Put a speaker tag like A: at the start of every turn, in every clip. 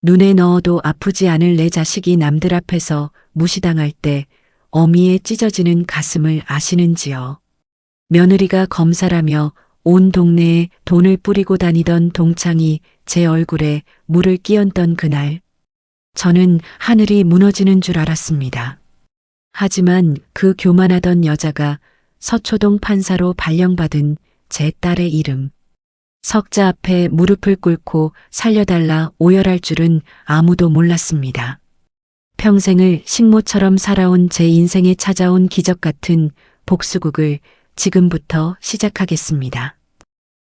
A: 눈에 넣어도 아프지 않을 내 자식이 남들 앞에서 무시당할 때 어미의 찢어지는 가슴을 아시는지요. 며느리가 검사라며 온 동네에 돈을 뿌리고 다니던 동창이 제 얼굴에 물을 끼얹던 그날, 저는 하늘이 무너지는 줄 알았습니다. 하지만 그 교만하던 여자가 서초동 판사로 발령받은 제 딸의 이름, 석자 앞에 무릎을 꿇고 살려달라 오열할 줄은 아무도 몰랐습니다. 평생을 식모처럼 살아온 제 인생에 찾아온 기적 같은 복수극을 지금부터 시작하겠습니다.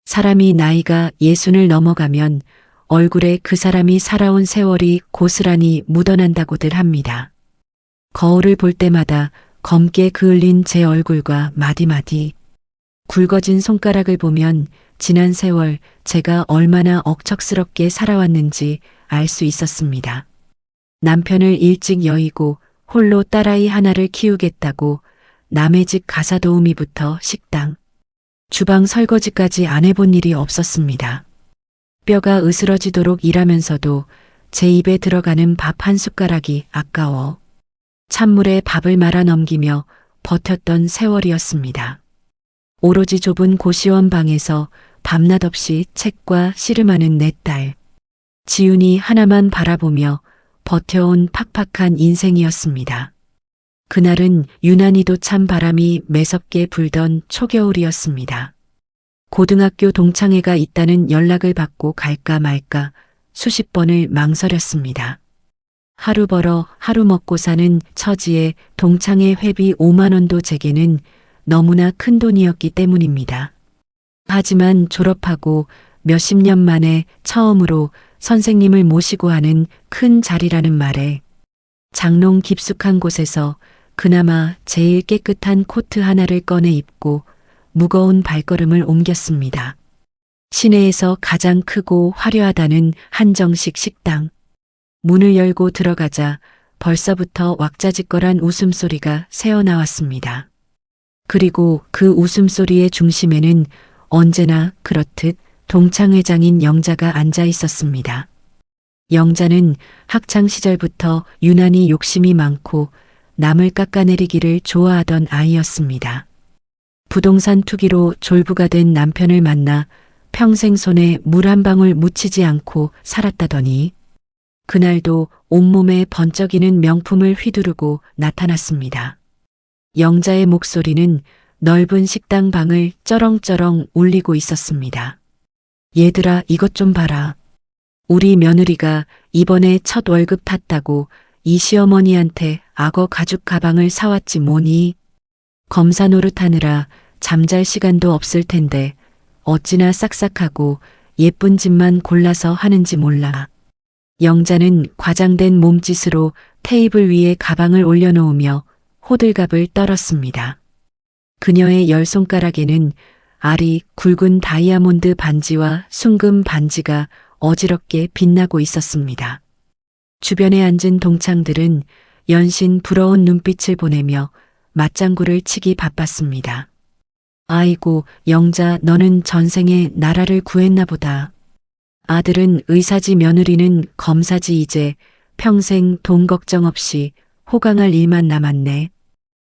A: 사람이 나이가 60을 넘어가면 얼굴에 그 사람이 살아온 세월이 고스란히 묻어난다고들 합니다. 거울을 볼 때마다 검게 그을린 제 얼굴과 마디마디, 굵어진 손가락을 보면 지난 세월 제가 얼마나 억척스럽게 살아왔는지 알 수 있었습니다. 남편을 일찍 여의고 홀로 딸아이 하나를 키우겠다고 남의 집 가사도우미부터 식당, 주방 설거지까지 안 해본 일이 없었습니다. 뼈가 으스러지도록 일하면서도 제 입에 들어가는 밥 한 숟가락이 아까워 찬물에 밥을 말아 넘기며 버텼던 세월이었습니다. 오로지 좁은 고시원 방에서 밤낮 없이 책과 씨름하는 내 딸, 지훈이 하나만 바라보며 버텨온 팍팍한 인생이었습니다. 그날은 유난히도 찬 바람이 매섭게 불던 초겨울이었습니다. 고등학교 동창회가 있다는 연락을 받고 갈까 말까 수십 번을 망설였습니다. 하루 벌어 하루 먹고 사는 처지에 동창회 회비 5만 원도 제게는 너무나 큰 돈이었기 때문입니다. 하지만 졸업하고 몇십 년 만에 처음으로 선생님을 모시고 하는 큰 자리라는 말에 장롱 깊숙한 곳에서 그나마 제일 깨끗한 코트 하나를 꺼내 입고 무거운 발걸음을 옮겼습니다. 시내에서 가장 크고 화려하다는 한정식 식당. 문을 열고 들어가자 벌써부터 왁자지껄한 웃음소리가 새어나왔습니다. 그리고 그 웃음소리의 중심에는 언제나 그렇듯 동창회장인 영자가 앉아 있었습니다. 영자는 학창시절부터 유난히 욕심이 많고 남을 깎아내리기를 좋아하던 아이였습니다. 부동산 투기로 졸부가 된 남편을 만나 평생 손에 물 한 방울 묻히지 않고 살았다더니 그날도 온몸에 번쩍이는 명품을 휘두르고 나타났습니다. 영자의 목소리는 넓은 식당 방을 쩌렁쩌렁 울리고 있었습니다. 얘들아, 이것 좀 봐라. 우리 며느리가 이번에 첫 월급 탔다고 이 시어머니한테 악어 가죽 가방을 사왔지 뭐니. 검사 노릇하느라 잠잘 시간도 없을 텐데 어찌나 싹싹하고 예쁜 집만 골라서 하는지 몰라. 영자는 과장된 몸짓으로 테이블 위에 가방을 올려놓으며 호들갑을 떨었습니다. 그녀의 열 손가락에는 알이 굵은 다이아몬드 반지와 순금 반지가 어지럽게 빛나고 있었습니다. 주변에 앉은 동창들은 연신 부러운 눈빛을 보내며 맞장구를 치기 바빴습니다. 아이고, 영자, 너는 전생에 나라를 구했나 보다. 아들은 의사지, 며느리는 검사지. 이제 평생 돈 걱정 없이 호강할 일만 남았네.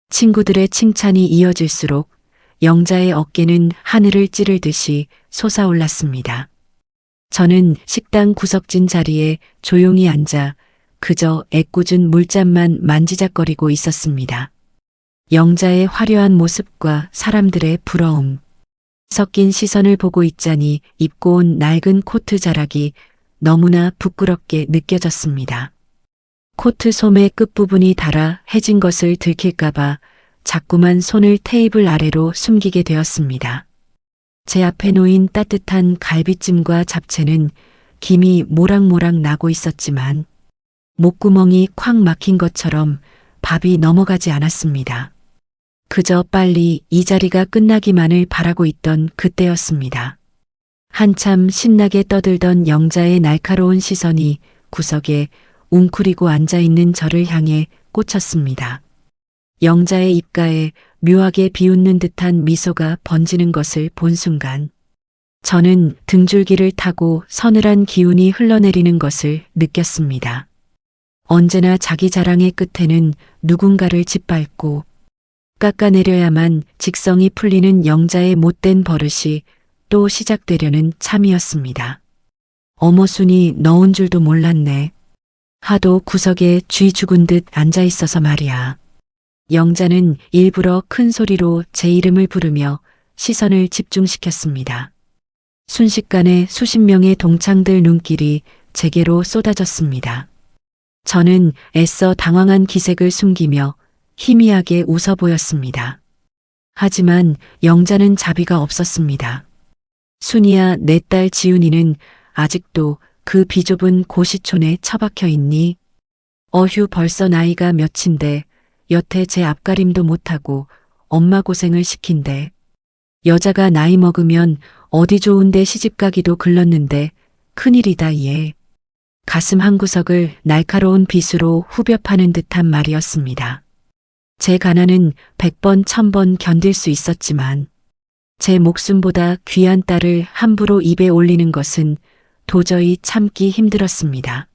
A: 친구들의 칭찬이 이어질수록 영자의 어깨는 하늘을 찌르듯이 솟아올랐습니다. 저는 식당 구석진 자리에 조용히 앉아 그저 애꿎은 물잔만 만지작거리고 있었습니다. 영자의 화려한 모습과 사람들의 부러움, 섞인 시선을 보고 있자니 입고 온 낡은 코트 자락이 너무나 부끄럽게 느껴졌습니다. 코트 소매 끝부분이 닳아 해진 것을 들킬까봐 자꾸만 손을 테이블 아래로 숨기게 되었습니다. 제 앞에 놓인 따뜻한 갈비찜과 잡채는 김이 모락모락 나고 있었지만 목구멍이 콱 막힌 것처럼 밥이 넘어가지 않았습니다. 그저 빨리 이 자리가 끝나기만을 바라고 있던 그때였습니다. 한참 신나게 떠들던 영자의 날카로운 시선이 구석에 웅크리고 앉아있는 저를 향해 꽂혔습니다. 영자의 입가에 묘하게 비웃는 듯한 미소가 번지는 것을 본 순간 저는 등줄기를 타고 서늘한 기운이 흘러내리는 것을 느꼈습니다. 언제나 자기 자랑의 끝에는 누군가를 짓밟고 깎아내려야만 직성이 풀리는 영자의 못된 버릇이 또 시작되려는 참이었습니다. 어머 순이 넣은 줄도 몰랐네. 하도 구석에 쥐 죽은 듯 앉아 있어서 말이야. 영자는 일부러 큰 소리로 제 이름을 부르며 시선을 집중시켰습니다. 순식간에 수십 명의 동창들 눈길이 제게로 쏟아졌습니다. 저는 애써 당황한 기색을 숨기며 희미하게 웃어 보였습니다. 하지만 영자는 자비가 없었습니다. 순이야, 내 딸 지훈이는 아직도 그 비좁은 고시촌에 처박혀 있니? 어휴, 벌써 나이가 몇인데 여태 제 앞가림도 못하고 엄마 고생을 시킨대. 여자가 나이 먹으면 어디 좋은데 시집가기도 글렀는데 큰일이다 얘. 가슴 한구석을 날카로운 빗으로 후벼 파는 듯한 말이었습니다. 제 가난은 100번 1000번 견딜 수 있었지만 제 목숨보다 귀한 딸을 함부로 입에 올리는 것은 도저히 참기 힘들었습니다.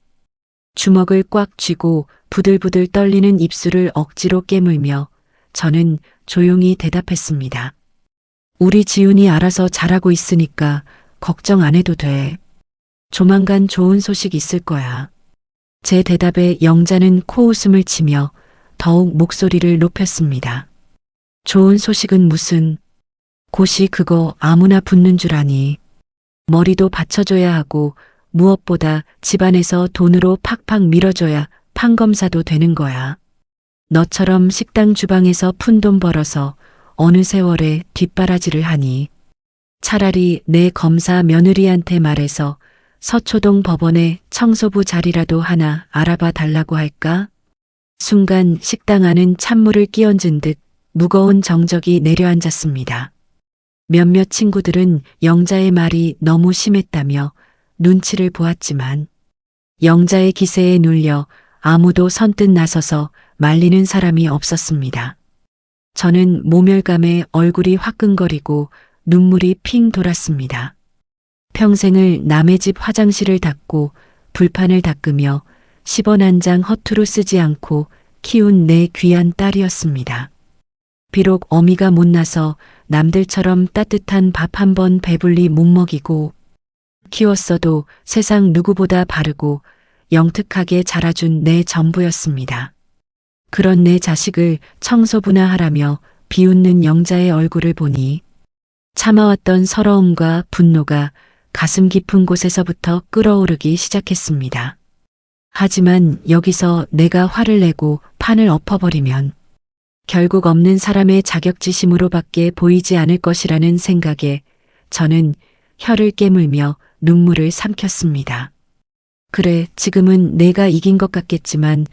A: 주먹을 꽉 쥐고 부들부들 떨리는 입술을 억지로 깨물며 저는 조용히 대답했습니다. 우리 지훈이 알아서 잘하고 있으니까 걱정 안 해도 돼. 조만간 좋은 소식 있을 거야. 제 대답에 영자는 코웃음을 치며 더욱 목소리를 높였습니다. 좋은 소식은 무슨? 고시 그거 아무나 붙는 줄 아니. 머리도 받쳐줘야 하고 무엇보다 집안에서 돈으로 팍팍 밀어줘야 판검사도 되는 거야. 너처럼 식당 주방에서 푼돈 벌어서 어느 세월에 뒷바라지를 하니. 차라리 내 검사 며느리한테 말해서 서초동 법원에 청소부 자리라도 하나 알아봐 달라고 할까? 순간 식당 안은 찬물을 끼얹은 듯 무거운 정적이 내려앉았습니다. 몇몇 친구들은 영자의 말이 너무 심했다며 눈치를 보았지만 영자의 기세에 눌려 아무도 선뜻 나서서 말리는 사람이 없었습니다. 저는 모멸감에 얼굴이 화끈거리고 눈물이 핑 돌았습니다. 평생을 남의 집 화장실을 닦고 불판을 닦으며 10원 한 장 허투루 쓰지 않고 키운 내 귀한 딸이었습니다. 비록 어미가 못나서 남들처럼 따뜻한 밥 한 번 배불리 못 먹이고 키웠어도 세상 누구보다 바르고 영특하게 자라준 내 전부였습니다. 그런 내 자식을 청소부나 하라며 비웃는 영자의 얼굴을 보니 참아왔던 서러움과 분노가 가슴 깊은 곳에서부터 끓어오르기 시작했습니다. 하지만 여기서 내가 화를 내고 판을 엎어버리면 결국 없는 사람의 자격지심으로밖에 보이지 않을 것이라는 생각에 저는 혀를 깨물며 눈물을 삼켰습니다. 그래, 지금은 내가 이긴 것 같겠지만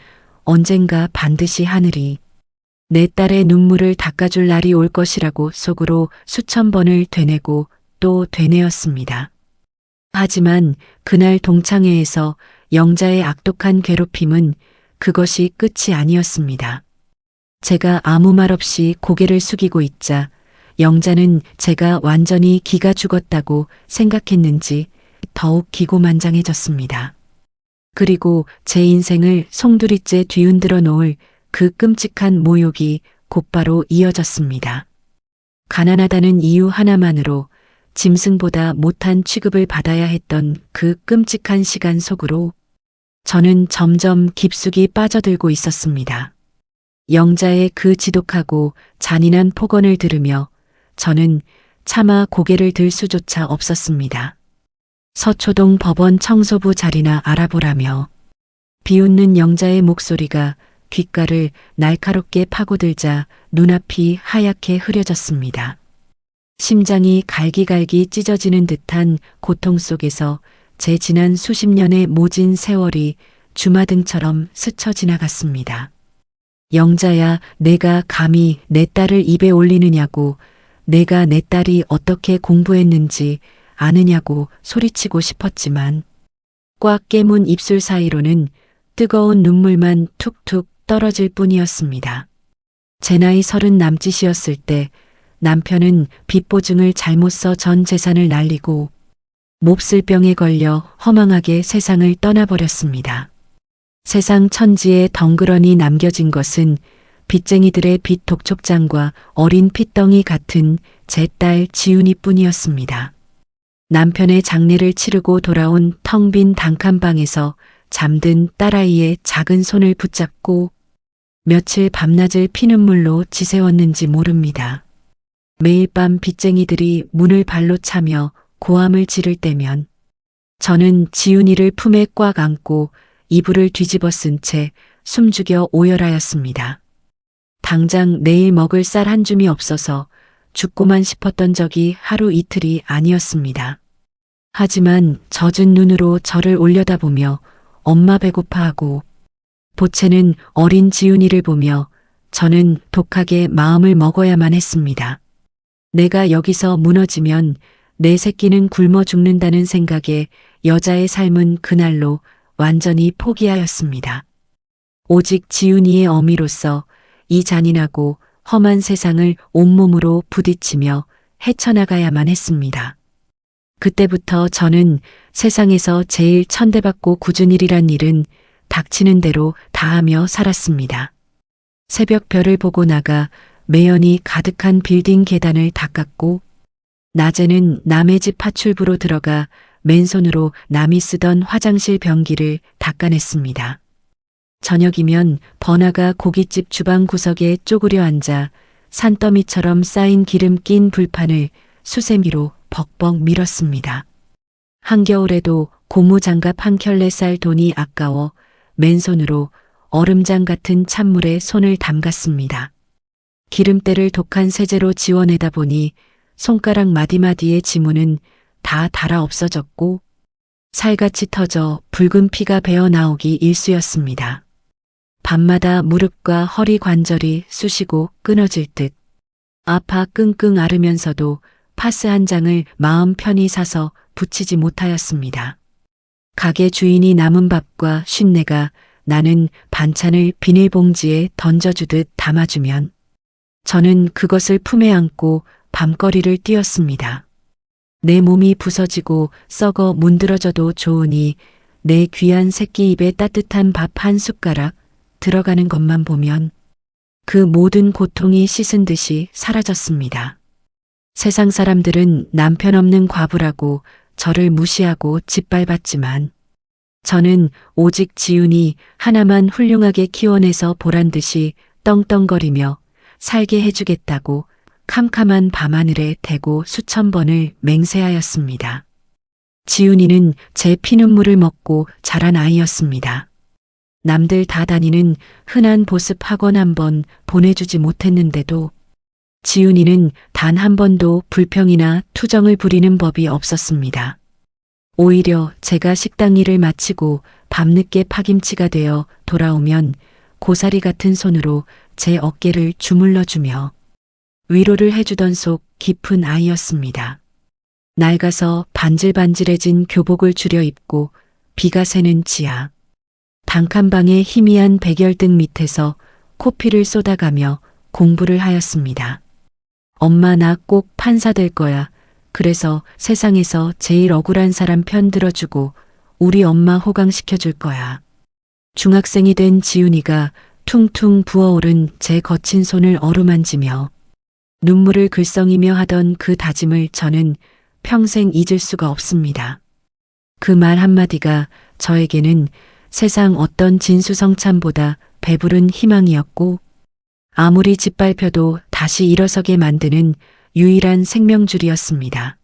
A: 언젠가 반드시 하늘이 내 딸의 눈물을 닦아줄 날이 올 것이라고 속으로 수천 번을 되뇌고 또 되뇌었습니다. 하지만 그날 동창회에서 영자의 악독한 괴롭힘은 그것이 끝이 아니었습니다. 제가 아무 말 없이 고개를 숙이고 있자 영자는 제가 완전히 기가 죽었다고 생각했는지 더욱 기고만장해졌습니다. 그리고 제 인생을 송두리째 뒤흔들어 놓을 그 끔찍한 모욕이 곧바로 이어졌습니다. 가난하다는 이유 하나만으로 짐승보다 못한 취급을 받아야 했던 그 끔찍한 시간 속으로 저는 점점 깊숙이 빠져들고 있었습니다. 영자의 그 지독하고 잔인한 폭언을 들으며 저는 차마 고개를 들 수조차 없었습니다. 서초동 법원 청소부 자리나 알아보라며 비웃는 영자의 목소리가 귓가를 날카롭게 파고들자 눈앞이 하얗게 흐려졌습니다. 심장이 갈기갈기 찢어지는 듯한 고통 속에서 제 지난 수십 년의 모진 세월이 주마등처럼 스쳐 지나갔습니다. 영자야, 내가 감히 내 딸을 입에 올리느냐고, 내가 내 딸이 어떻게 공부했는지 아느냐고 소리치고 싶었지만 꽉 깨문 입술 사이로는 뜨거운 눈물만 툭툭 떨어질 뿐이었습니다. 제 나이 30 남짓이었을 때 남편은 빚보증을 잘못 써 전 재산을 날리고 몹쓸 병에 걸려 허망하게 세상을 떠나버렸습니다. 세상 천지에 덩그러니 남겨진 것은 빚쟁이들의 빚 독촉장과 어린 핏덩이 같은 제 딸 지훈이뿐이었습니다. 남편의 장례를 치르고 돌아온 텅 빈 단칸방에서 잠든 딸아이의 작은 손을 붙잡고 며칠 밤낮을 피눈물로 지새웠는지 모릅니다. 매일 밤 빚쟁이들이 문을 발로 차며 고함을 지를 때면 저는 지훈이를 품에 꽉 안고 이불을 뒤집어 쓴 채 숨죽여 오열하였습니다. 당장 내일 먹을 쌀 한 줌이 없어서 죽고만 싶었던 적이 하루 이틀이 아니었습니다. 하지만 젖은 눈으로 저를 올려다보며 엄마 배고파하고 보채는 어린 지훈이를 보며 저는 독하게 마음을 먹어야만 했습니다. 내가 여기서 무너지면 내 새끼는 굶어 죽는다는 생각에 여자의 삶은 그날로 완전히 포기하였습니다. 오직 지훈이의 어미로서 이 잔인하고 험한 세상을 온몸으로 부딪히며 헤쳐나가야만 했습니다. 그때부터 저는 세상에서 제일 천대받고 굳은 일이란 일은 닥치는 대로 다하며 살았습니다. 새벽별을 보고 나가 매연이 가득한 빌딩 계단을 닦았고 낮에는 남의 집 파출부로 들어가 맨손으로 남이 쓰던 화장실 변기를 닦아냈습니다. 저녁이면 번화가 고깃집 주방 구석에 쪼그려 앉아 산더미처럼 쌓인 기름 낀 불판을 수세미로 벅벅 밀었습니다. 한겨울에도 고무장갑 한 켤레 쌀 돈이 아까워 맨손으로 얼음장 같은 찬물에 손을 담갔습니다. 기름때를 독한 세제로 지워내다 보니 손가락 마디마디의 지문은 다 닳아 없어졌고 살같이 터져 붉은 피가 배어 나오기 일쑤였습니다. 밤마다 무릎과 허리 관절이 쑤시고 끊어질 듯 아파 끙끙 앓으면서도 파스 한 장을 마음 편히 사서 붙이지 못하였습니다. 가게 주인이 남은 밥과 쉰내가 나는 반찬을 비닐봉지에 던져주듯 담아주면 저는 그것을 품에 안고 밤거리를 뛰었습니다. 내 몸이 부서지고 썩어 문드러져도 좋으니 내 귀한 새끼 입에 따뜻한 밥 한 숟가락 들어가는 것만 보면 그 모든 고통이 씻은 듯이 사라졌습니다. 세상 사람들은 남편 없는 과부라고 저를 무시하고 짓밟았지만 저는 오직 지훈이 하나만 훌륭하게 키워내서 보란 듯이 떵떵거리며 살게 해주겠다고 캄캄한 밤하늘에 대고 수천 번을 맹세하였습니다. 지훈이는 제 피눈물을 먹고 자란 아이였습니다. 남들 다 다니는 흔한 보습 학원 한 번 보내주지 못했는데도 지훈이는 단 한 번도 불평이나 투정을 부리는 법이 없었습니다. 오히려 제가 식당 일을 마치고 밤늦게 파김치가 되어 돌아오면 고사리 같은 손으로 제 어깨를 주물러주며 위로를 해주던 속 깊은 아이였습니다. 낡아서 반질반질해진 교복을 줄여 입고 비가 새는 지하. 단칸방의 희미한 백열등 밑에서 코피를 쏟아가며 공부를 하였습니다. 엄마 나 꼭 판사 될 거야. 그래서 세상에서 제일 억울한 사람 편 들어주고 우리 엄마 호강시켜줄 거야. 중학생이 된 지훈이가 퉁퉁 부어오른 제 거친 손을 어루만지며 눈물을 글썽이며 하던 그 다짐을 저는 평생 잊을 수가 없습니다. 그 말 한마디가 저에게는 세상 어떤 진수성찬보다 배부른 희망이었고 아무리 짓밟혀도 다시 일어서게 만드는 유일한 생명줄이었습니다.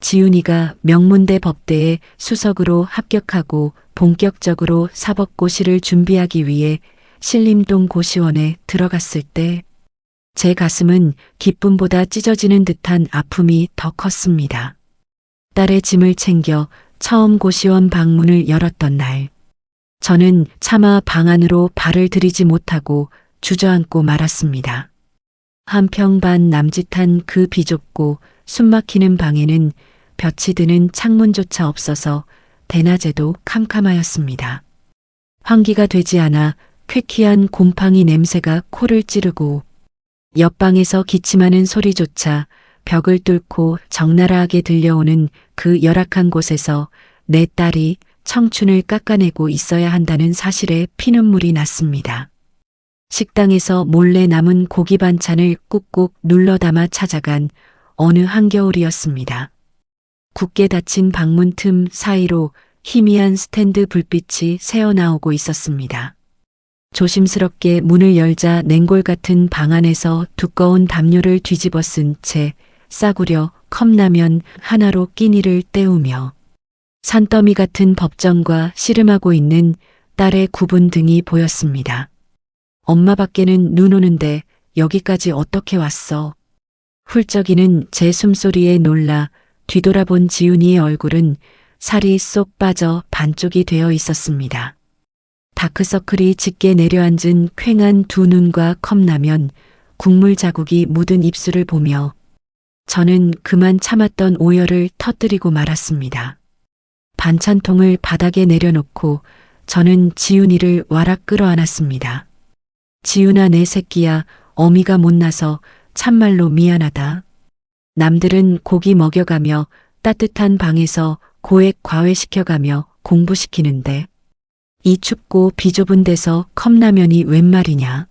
A: 지훈이가 명문대 법대에 수석으로 합격하고 본격적으로 사법고시를 준비하기 위해 신림동 고시원에 들어갔을 때 제 가슴은 기쁨보다 찢어지는 듯한 아픔이 더 컸습니다. 딸의 짐을 챙겨 처음 고시원 방문을 열었던 날, 저는 차마 방 안으로 발을 들이지 못하고 주저앉고 말았습니다. 한 평 반 남짓한 그 비좁고 숨막히는 방에는 볕이 드는 창문조차 없어서 대낮에도 캄캄하였습니다. 환기가 되지 않아 쾌쾌한 곰팡이 냄새가 코를 찌르고 옆방에서 기침하는 소리조차 벽을 뚫고 적나라하게 들려오는 그 열악한 곳에서 내 딸이 청춘을 깎아내고 있어야 한다는 사실에 피눈물이 났습니다. 식당에서 몰래 남은 고기 반찬을 꾹꾹 눌러 담아 찾아간 어느 한겨울이었습니다. 굳게 닫힌 방문 틈 사이로 희미한 스탠드 불빛이 새어나오고 있었습니다. 조심스럽게 문을 열자 냉골 같은 방 안에서 두꺼운 담요를 뒤집어 쓴 채 싸구려 컵라면 하나로 끼니를 때우며 산더미 같은 법정과 씨름하고 있는 딸의 굽은 등이 보였습니다. 엄마밖에는 눈 오는데 여기까지 어떻게 왔어? 훌쩍이는 제 숨소리에 놀라 뒤돌아본 지훈이의 얼굴은 살이 쏙 빠져 반쪽이 되어 있었습니다. 다크서클이 짙게 내려앉은 퀭한 두 눈과 컵라면, 국물 자국이 묻은 입술을 보며 저는 그만 참았던 오열을 터뜨리고 말았습니다. 반찬통을 바닥에 내려놓고 저는 지훈이를 와락 끌어안았습니다. 지훈아 내 새끼야, 어미가 못나서 참말로 미안하다. 남들은 고기 먹여가며 따뜻한 방에서 고액 과외시켜가며 공부시키는데 이 춥고 비좁은 데서 컵라면이 웬 말이냐.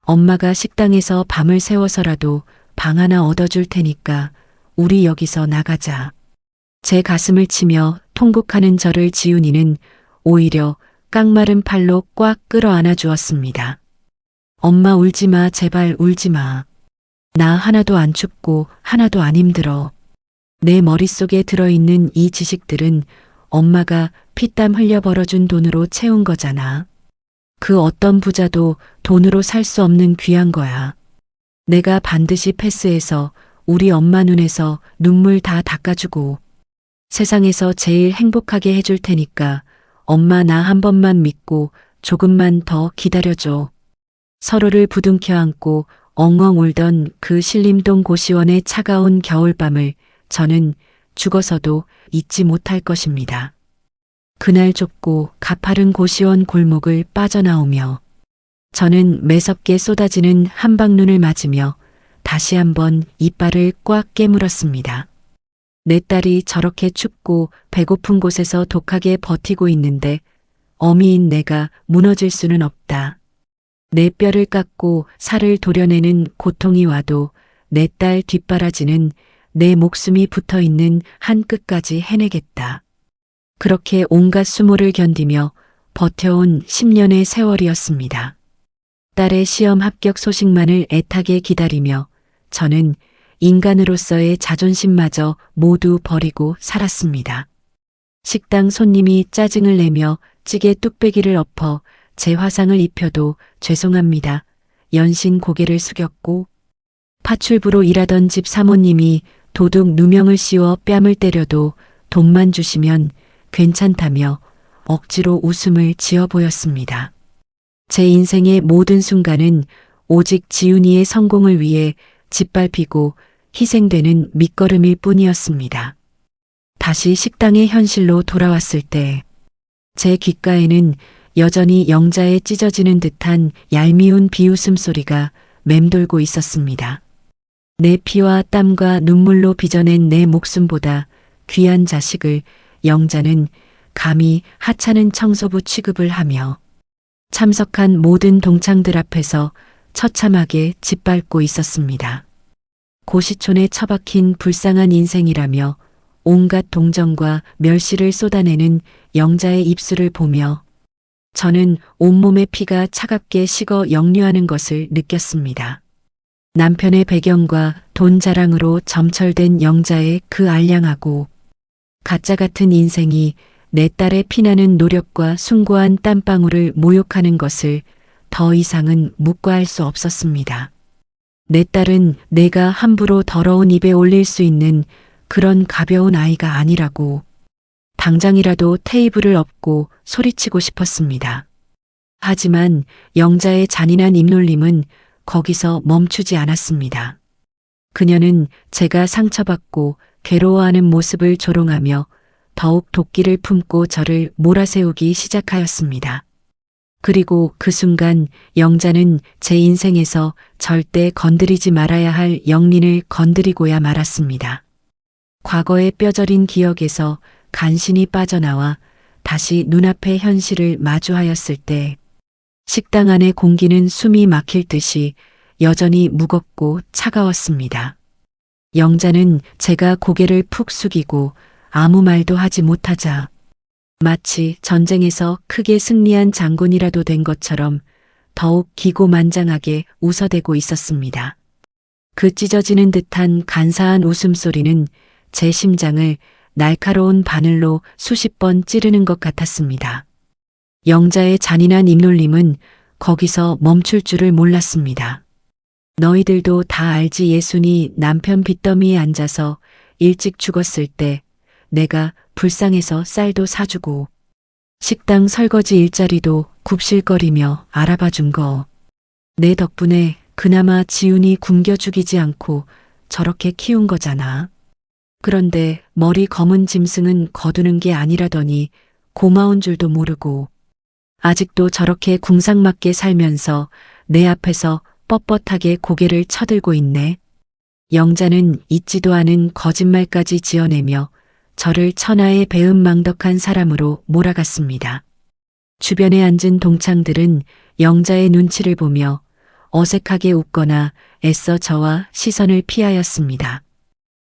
A: 엄마가 식당에서 밤을 새워서라도 방 하나 얻어줄 테니까 우리 여기서 나가자. 제 가슴을 치며 통곡하는 저를 지훈이는 오히려 깡마른 팔로 꽉 끌어안아 주었습니다. 엄마 울지마, 제발 울지마. 나 하나도 안 춥고 하나도 안 힘들어. 내 머릿속에 들어있는 이 지식들은 엄마가 피땀 흘려 벌어준 돈으로 채운 거잖아. 그 어떤 부자도 돈으로 살 수 없는 귀한 거야. 내가 반드시 패스해서 우리 엄마 눈에서 눈물 다 닦아주고 세상에서 제일 행복하게 해줄 테니까 엄마 나 한 번만 믿고 조금만 더 기다려줘. 서로를 부둥켜 안고 엉엉 울던 그 신림동 고시원의 차가운 겨울밤을 저는 죽어서도 잊지 못할 것입니다. 그날 좁고 가파른 고시원 골목을 빠져나오며 저는 매섭게 쏟아지는 한방눈을 맞으며 다시 한번 이빨을 꽉 깨물었습니다. 내 딸이 저렇게 춥고 배고픈 곳에서 독하게 버티고 있는데 어미인 내가 무너질 수는 없다. 내 뼈를 깎고 살을 도려내는 고통이 와도 내 딸 뒷바라지는 내 목숨이 붙어 있는 한 끝까지 해내겠다. 그렇게 온갖 수모를 견디며 버텨온 10년의 세월이었습니다. 딸의 시험 합격 소식만을 애타게 기다리며 저는 인간으로서의 자존심마저 모두 버리고 살았습니다. 식당 손님이 짜증을 내며 찌개 뚝배기를 엎어 제 화상을 입혀도 죄송합니다. 연신 고개를 숙였고 파출부로 일하던 집 사모님이 도둑 누명을 씌워 뺨을 때려도 돈만 주시면 괜찮다며 억지로 웃음을 지어 보였습니다. 제 인생의 모든 순간은 오직 지훈이의 성공을 위해 짓밟히고 희생되는 밑거름일 뿐이었습니다. 다시 식당의 현실로 돌아왔을 때 제 귓가에는 여전히 영자에 찢어지는 듯한 얄미운 비웃음 소리가 맴돌고 있었습니다. 내 피와 땀과 눈물로 빚어낸 내 목숨보다 귀한 자식을 영자는 감히 하찮은 청소부 취급을 하며 참석한 모든 동창들 앞에서 처참하게 짓밟고 있었습니다. 고시촌에 처박힌 불쌍한 인생이라며 온갖 동정과 멸시를 쏟아내는 영자의 입술을 보며 저는 온몸의 피가 차갑게 식어 역류하는 것을 느꼈습니다. 남편의 배경과 돈 자랑으로 점철된 영자의 그 알량하고 가짜 같은 인생이 내 딸의 피나는 노력과 숭고한 땀방울을 모욕하는 것을 더 이상은 묵과할 수 없었습니다. 내 딸은 내가 함부로 더러운 입에 올릴 수 있는 그런 가벼운 아이가 아니라고 당장이라도 테이블을 엎고 소리치고 싶었습니다. 하지만 영자의 잔인한 입놀림은 거기서 멈추지 않았습니다. 그녀는 제가 상처받고 괴로워하는 모습을 조롱하며 더욱 도끼를 품고 저를 몰아세우기 시작하였습니다. 그리고 그 순간 영자는 제 인생에서 절대 건드리지 말아야 할 영린을 건드리고야 말았습니다. 과거의 뼈저린 기억에서 간신히 빠져나와 다시 눈앞의 현실을 마주하였을 때 식당 안의 공기는 숨이 막힐 듯이 여전히 무겁고 차가웠습니다. 영자는 제가 고개를 푹 숙이고 아무 말도 하지 못하자 마치 전쟁에서 크게 승리한 장군이라도 된 것처럼 더욱 기고만장하게 웃어대고 있었습니다. 그 찢어지는 듯한 간사한 웃음소리는 제 심장을 날카로운 바늘로 수십 번 찌르는 것 같았습니다. 영자의 잔인한 입놀림은 거기서 멈출 줄을 몰랐습니다. 너희들도 다 알지 예순이 남편 빚더미에 앉아서 일찍 죽었을 때 내가 불쌍해서 쌀도 사주고 식당 설거지 일자리도 굽실거리며 알아봐 준 거. 내 덕분에 그나마 지훈이 굶겨 죽이지 않고 저렇게 키운 거잖아. 그런데 머리 검은 짐승은 거두는 게 아니라더니 고마운 줄도 모르고 아직도 저렇게 궁상맞게 살면서 내 앞에서 뻣뻣하게 고개를 쳐들고 있네. 영자는 잊지도 않은 거짓말까지 지어내며 저를 천하의 배은망덕한 사람으로 몰아갔습니다. 주변에 앉은 동창들은 영자의 눈치를 보며 어색하게 웃거나 애써 저와 시선을 피하였습니다.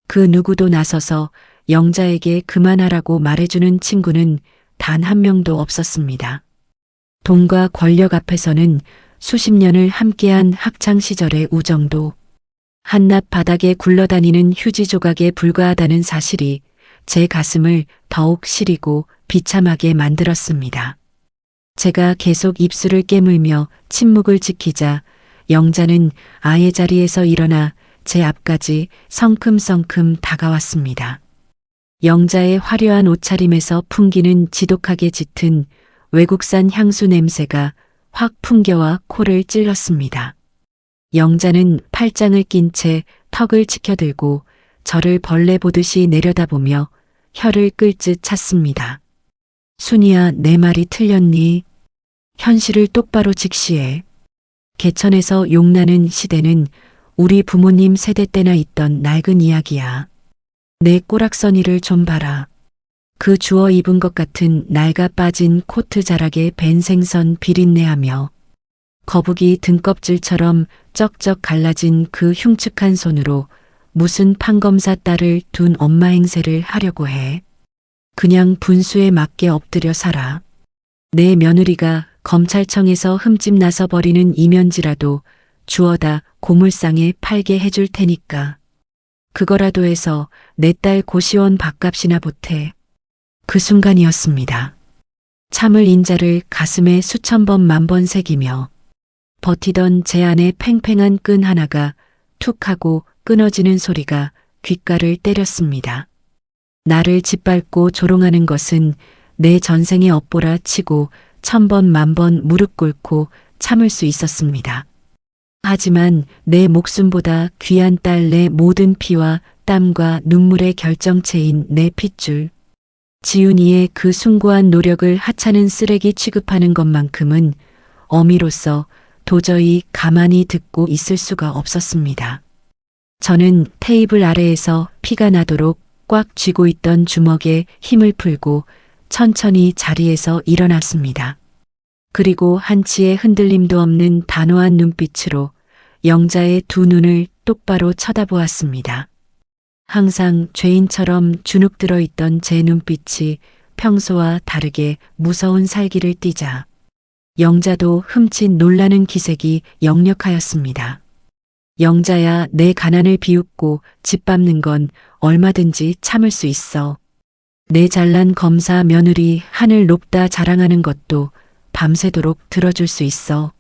A: 그 누구도 나서서 영자에게 그만하라고 말해주는 친구는 단 한 명도 없었습니다. 돈과 권력 앞에서는 수십 년을 함께한 학창시절의 우정도 한낱 바닥에 굴러다니는 휴지 조각에 불과하다는 사실이 제 가슴을 더욱 시리고 비참하게 만들었습니다. 제가 계속 입술을 깨물며 침묵을 지키자 영자는 아예 자리에서 일어나 제 앞까지 성큼성큼 다가왔습니다. 영자의 화려한 옷차림에서 풍기는 지독하게 짙은 외국산 향수 냄새가 확 풍겨와 코를 찔렀습니다. 영자는 팔짱을 낀 채 턱을 치켜들고 저를 벌레 보듯이 내려다보며 혀를 끌듯 찼습니다. 순이야, 내 말이 틀렸니? 현실을 똑바로 직시해. 개천에서 용나는 시대는 우리 부모님 세대 때나 있던 낡은 이야기야. 내 꼬락서니를 좀 봐라. 그 주워 입은 것 같은 낡아 빠진 코트 자락에 밴 생선 비린내하며 거북이 등껍질처럼 쩍쩍 갈라진 그 흉측한 손으로 무슨 판검사 딸을 둔 엄마 행세를 하려고 해. 그냥 분수에 맞게 엎드려 살아. 내 며느리가 검찰청에서 흠집 나서 버리는 이면지라도 주워다 고물상에 팔게 해줄 테니까. 그거라도 해서 내 딸 고시원 밥값이나 보태. 그 순간이었습니다. 참을 인자를 가슴에 수천 번 만 번 새기며 버티던 제 안의 팽팽한 끈 하나가 툭 하고 끊어지는 소리가 귓가를 때렸습니다. 나를 짓밟고 조롱하는 것은 내 전생에 업보라 치고 천 번 만 번 무릎 꿇고 참을 수 있었습니다. 하지만 내 목숨보다 귀한 딸 내 모든 피와 땀과 눈물의 결정체인 내 핏줄. 지훈이의 그 숭고한 노력을 하찮은 쓰레기 취급하는 것만큼은 어미로서 도저히 가만히 듣고 있을 수가 없었습니다. 저는 테이블 아래에서 피가 나도록 꽉 쥐고 있던 주먹에 힘을 풀고 천천히 자리에서 일어났습니다. 그리고 한치의 흔들림도 없는 단호한 눈빛으로 영자의 두 눈을 똑바로 쳐다보았습니다. 항상 죄인처럼 주눅 들어있던 제 눈빛이 평소와 다르게 무서운 살기를 띠자 영자도 흠칫 놀라는 기색이 역력하였습니다. 영자야, 내 가난을 비웃고 짓밟는 건 얼마든지 참을 수 있어. 내 잘난 검사 며느리 하늘 높다 자랑하는 것도 밤새도록 들어줄 수 있어.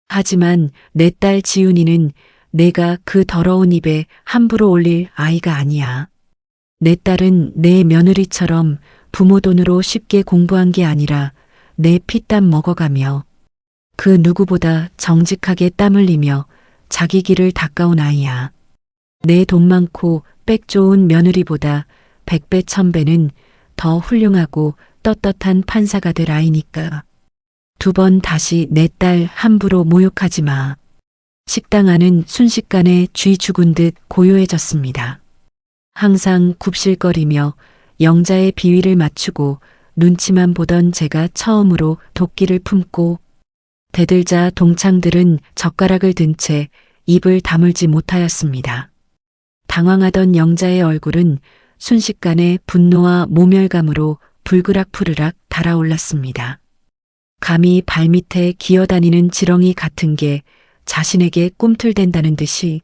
A: 하지만 내 딸 지훈이는 내가 그 더러운 입에 함부로 올릴 아이가 아니야. 내 딸은 내 며느리처럼 부모 돈으로 쉽게 공부한 게 아니라 내 피땀 먹어가며 그 누구보다 정직하게 땀 흘리며 자기 길을 닦아온 아이야. 내 돈 많고 빽 좋은 며느리보다 100배 1000배는 더 훌륭하고 떳떳한 판사가 될 아이니까. 두 번 다시 내 딸 함부로 모욕하지 마. 식당 안은 순식간에 쥐 죽은 듯 고요해졌습니다. 항상 굽실거리며 영자의 비위를 맞추고 눈치만 보던 제가 처음으로 도끼를 품고 대들자 동창들은 젓가락을 든 채 입을 다물지 못하였습니다. 당황하던 영자의 얼굴은 순식간에 분노와 모멸감으로 불그락푸르락 달아올랐습니다. 감히 발밑에 기어다니는 지렁이 같은 게 자신에게 꿈틀댄다는 듯이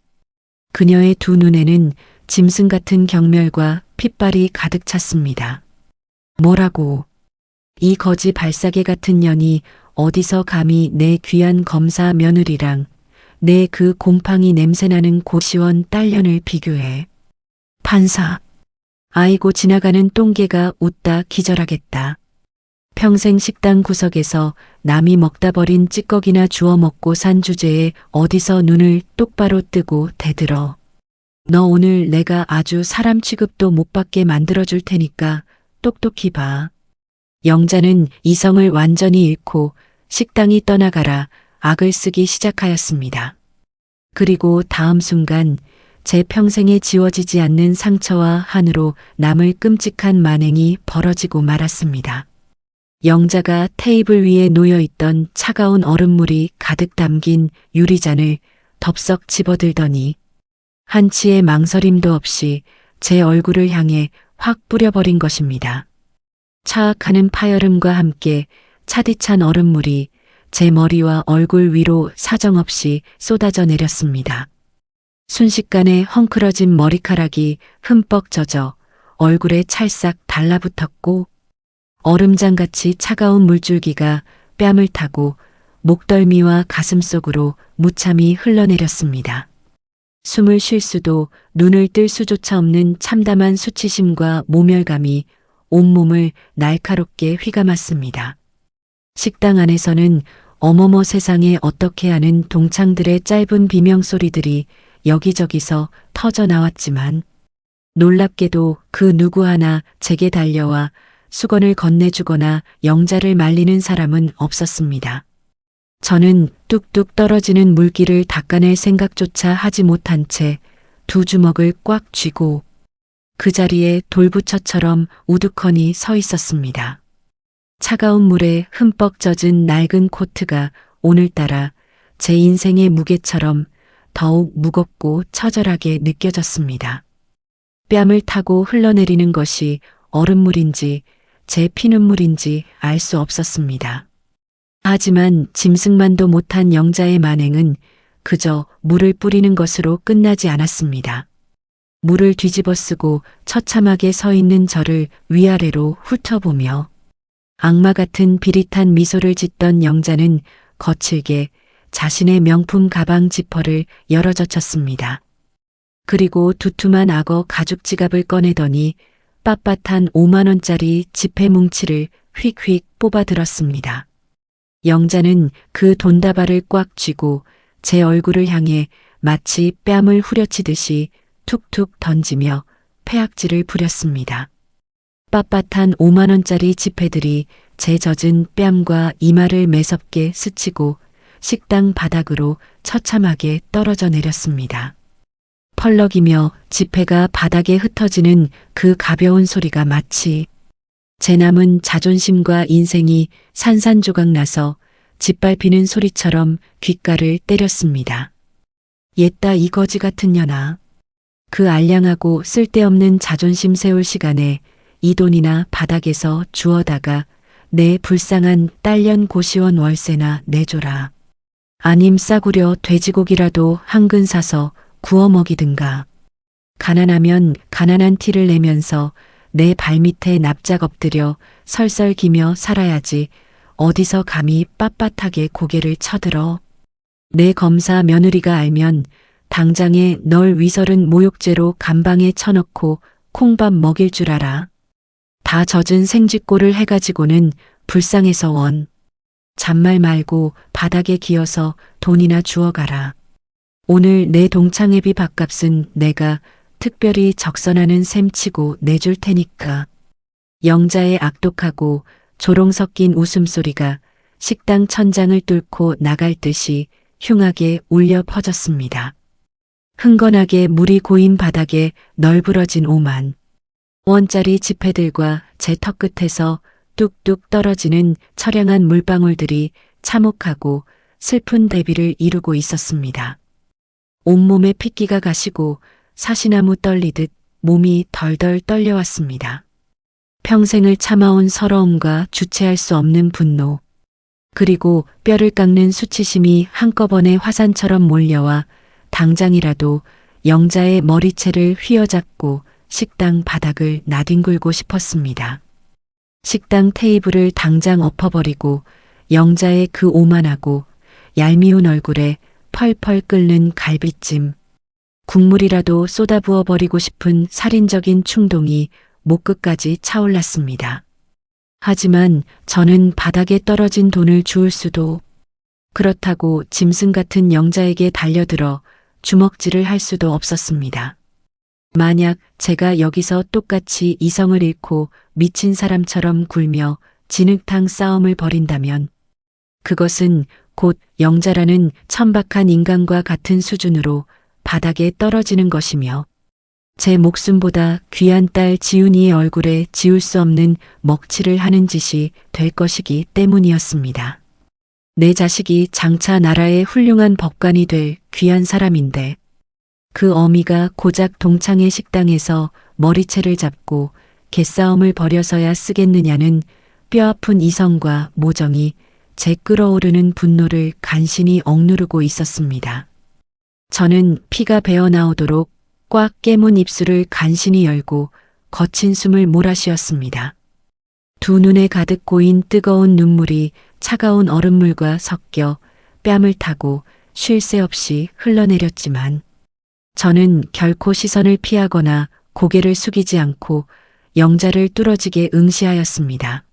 A: 그녀의 두 눈에는 짐승 같은 경멸과 핏발이 가득 찼습니다. 뭐라고? 이 거지 발사계 같은 년이 어디서 감히 내 귀한 검사 며느리랑 내 그 곰팡이 냄새나는 고시원 딸년을 비교해. 판사. 아이고 지나가는 똥개가 웃다 기절하겠다. 평생 식당 구석에서 남이 먹다 버린 찌꺼기나 주워 먹고 산 주제에 어디서 눈을 똑바로 뜨고 대들어. 너 오늘 내가 아주 사람 취급도 못 받게 만들어줄 테니까 똑똑히 봐. 영자는 이성을 완전히 잃고 식당이 떠나가라 악을 쓰기 시작하였습니다. 그리고 다음 순간 제 평생에 지워지지 않는 상처와 한으로 남을 끔찍한 만행이 벌어지고 말았습니다. 영자가 테이블 위에 놓여있던 차가운 얼음물이 가득 담긴 유리잔을 덥석 집어들더니 한치의 망설임도 없이 제 얼굴을 향해 확 뿌려버린 것입니다. 차악하는 파열음과 함께 차디찬 얼음물이 제 머리와 얼굴 위로 사정없이 쏟아져 내렸습니다. 순식간에 헝클어진 머리카락이 흠뻑 젖어 얼굴에 찰싹 달라붙었고 얼음장같이 차가운 물줄기가 뺨을 타고 목덜미와 가슴 속으로 무참히 흘러내렸습니다. 숨을 쉴 수도 눈을 뜰 수조차 없는 참담한 수치심과 모멸감이 온몸을 날카롭게 휘감았습니다. 식당 안에서는 어머머 세상에 어떻게 하는 동창들의 짧은 비명소리들이 여기저기서 터져 나왔지만 놀랍게도 그 누구 하나 제게 달려와 수건을 건네주거나 영자를 말리는 사람은 없었습니다. 저는 뚝뚝 떨어지는 물기를 닦아낼 생각조차 하지 못한 채 두 주먹을 꽉 쥐고 그 자리에 돌부처처럼 우두커니 서 있었습니다. 차가운 물에 흠뻑 젖은 낡은 코트가 오늘따라 제 인생의 무게처럼 더욱 무겁고 처절하게 느껴졌습니다. 뺨을 타고 흘러내리는 것이 얼음물인지 제 피눈물인지 알 수 없었습니다. 하지만 짐승만도 못한 영자의 만행은 그저 물을 뿌리는 것으로 끝나지 않았습니다. 물을 뒤집어 쓰고 처참하게 서 있는 저를 위아래로 훑어보며 악마 같은 비릿한 미소를 짓던 영자는 거칠게 자신의 명품 가방 지퍼를 열어젖혔습니다. 그리고 두툼한 악어 가죽 지갑을 꺼내더니 빳빳한 5만 원짜리 지폐 뭉치를 휙휙 뽑아들었습니다. 영자는 그 돈다발을 꽉 쥐고 제 얼굴을 향해 마치 뺨을 후려치듯이 툭툭 던지며 패악질을 부렸습니다. 빳빳한 5만 원짜리 지폐들이 제 젖은 뺨과 이마를 매섭게 스치고 식당 바닥으로 처참하게 떨어져 내렸습니다. 펄럭이며 지폐가 바닥에 흩어지는 그 가벼운 소리가 마치 제 남은 자존심과 인생이 산산조각 나서 짓밟히는 소리처럼 귓가를 때렸습니다. 옛다 이 거지 같은 년아. 그 알량하고 쓸데없는 자존심 세울 시간에 이 돈이나 바닥에서 주워다가 내 불쌍한 딸년 고시원 월세나 내줘라. 아님 싸구려 돼지고기라도 한 근 사서 구워 먹이든가. 가난하면 가난한 티를 내면서 내 발밑에 납작 엎드려 설설기며 살아야지 어디서 감히 빳빳하게 고개를 쳐들어. 내 검사 며느리가 알면 당장에 널 위설은 모욕죄로 감방에 쳐넣고 콩밥 먹일 줄 알아. 다 젖은 생쥐꼴을 해가지고는 불쌍해서 원. 잔말 말고 바닥에 기어서 돈이나 주워가라. 오늘 내 동창회비 밥값은 내가 특별히 적선하는 셈치고 내줄 테니까. 영자의 악독하고 조롱 섞인 웃음소리가 식당 천장을 뚫고 나갈 듯이 흉하게 울려 퍼졌습니다. 흥건하게 물이 고인 바닥에 널브러진 5만 원짜리 지폐들과 제 턱끝에서 뚝뚝 떨어지는 처량한 물방울들이 참혹하고 슬픈 대비를 이루고 있었습니다. 온몸에 핏기가 가시고 사시나무 떨리듯 몸이 덜덜 떨려왔습니다. 평생을 참아온 서러움과 주체할 수 없는 분노, 그리고 뼈를 깎는 수치심이 한꺼번에 화산처럼 몰려와 당장이라도 영자의 머리채를 휘어잡고 식당 바닥을 나뒹굴고 싶었습니다. 식당 테이블을 당장 엎어버리고 영자의 그 오만하고 얄미운 얼굴에 펄펄 끓는 갈비찜, 국물이라도 쏟아부어 버리고 싶은 살인적인 충동이 목끝까지 차올랐습니다. 하지만 저는 바닥에 떨어진 돈을 주울 수도, 그렇다고 짐승 같은 영자에게 달려들어 주먹질을 할 수도 없었습니다. 만약 제가 여기서 똑같이 이성을 잃고 미친 사람처럼 굴며 진흙탕 싸움을 벌인다면 그것은 곧 영자라는 천박한 인간과 같은 수준으로 바닥에 떨어지는 것이며 제 목숨보다 귀한 딸 지훈이의 얼굴에 지울 수 없는 먹칠을 하는 짓이 될 것이기 때문이었습니다. 내 자식이 장차 나라의 훌륭한 법관이 될 귀한 사람인데 그 어미가 고작 동창의 식당에서 머리채를 잡고 개싸움을 벌여서야 쓰겠느냐는 뼈아픈 이성과 모정이 제 끓어오르는 분노를 간신히 억누르고 있었습니다. 저는 피가 배어나오도록 꽉 깨문 입술을 간신히 열고 거친 숨을 몰아쉬었습니다. 두 눈에 가득 고인 뜨거운 눈물이 차가운 얼음물과 섞여 뺨을 타고 쉴 새 없이 흘러내렸지만 저는 결코 시선을 피하거나 고개를 숙이지 않고 영자를 뚫어지게 응시하였습니다.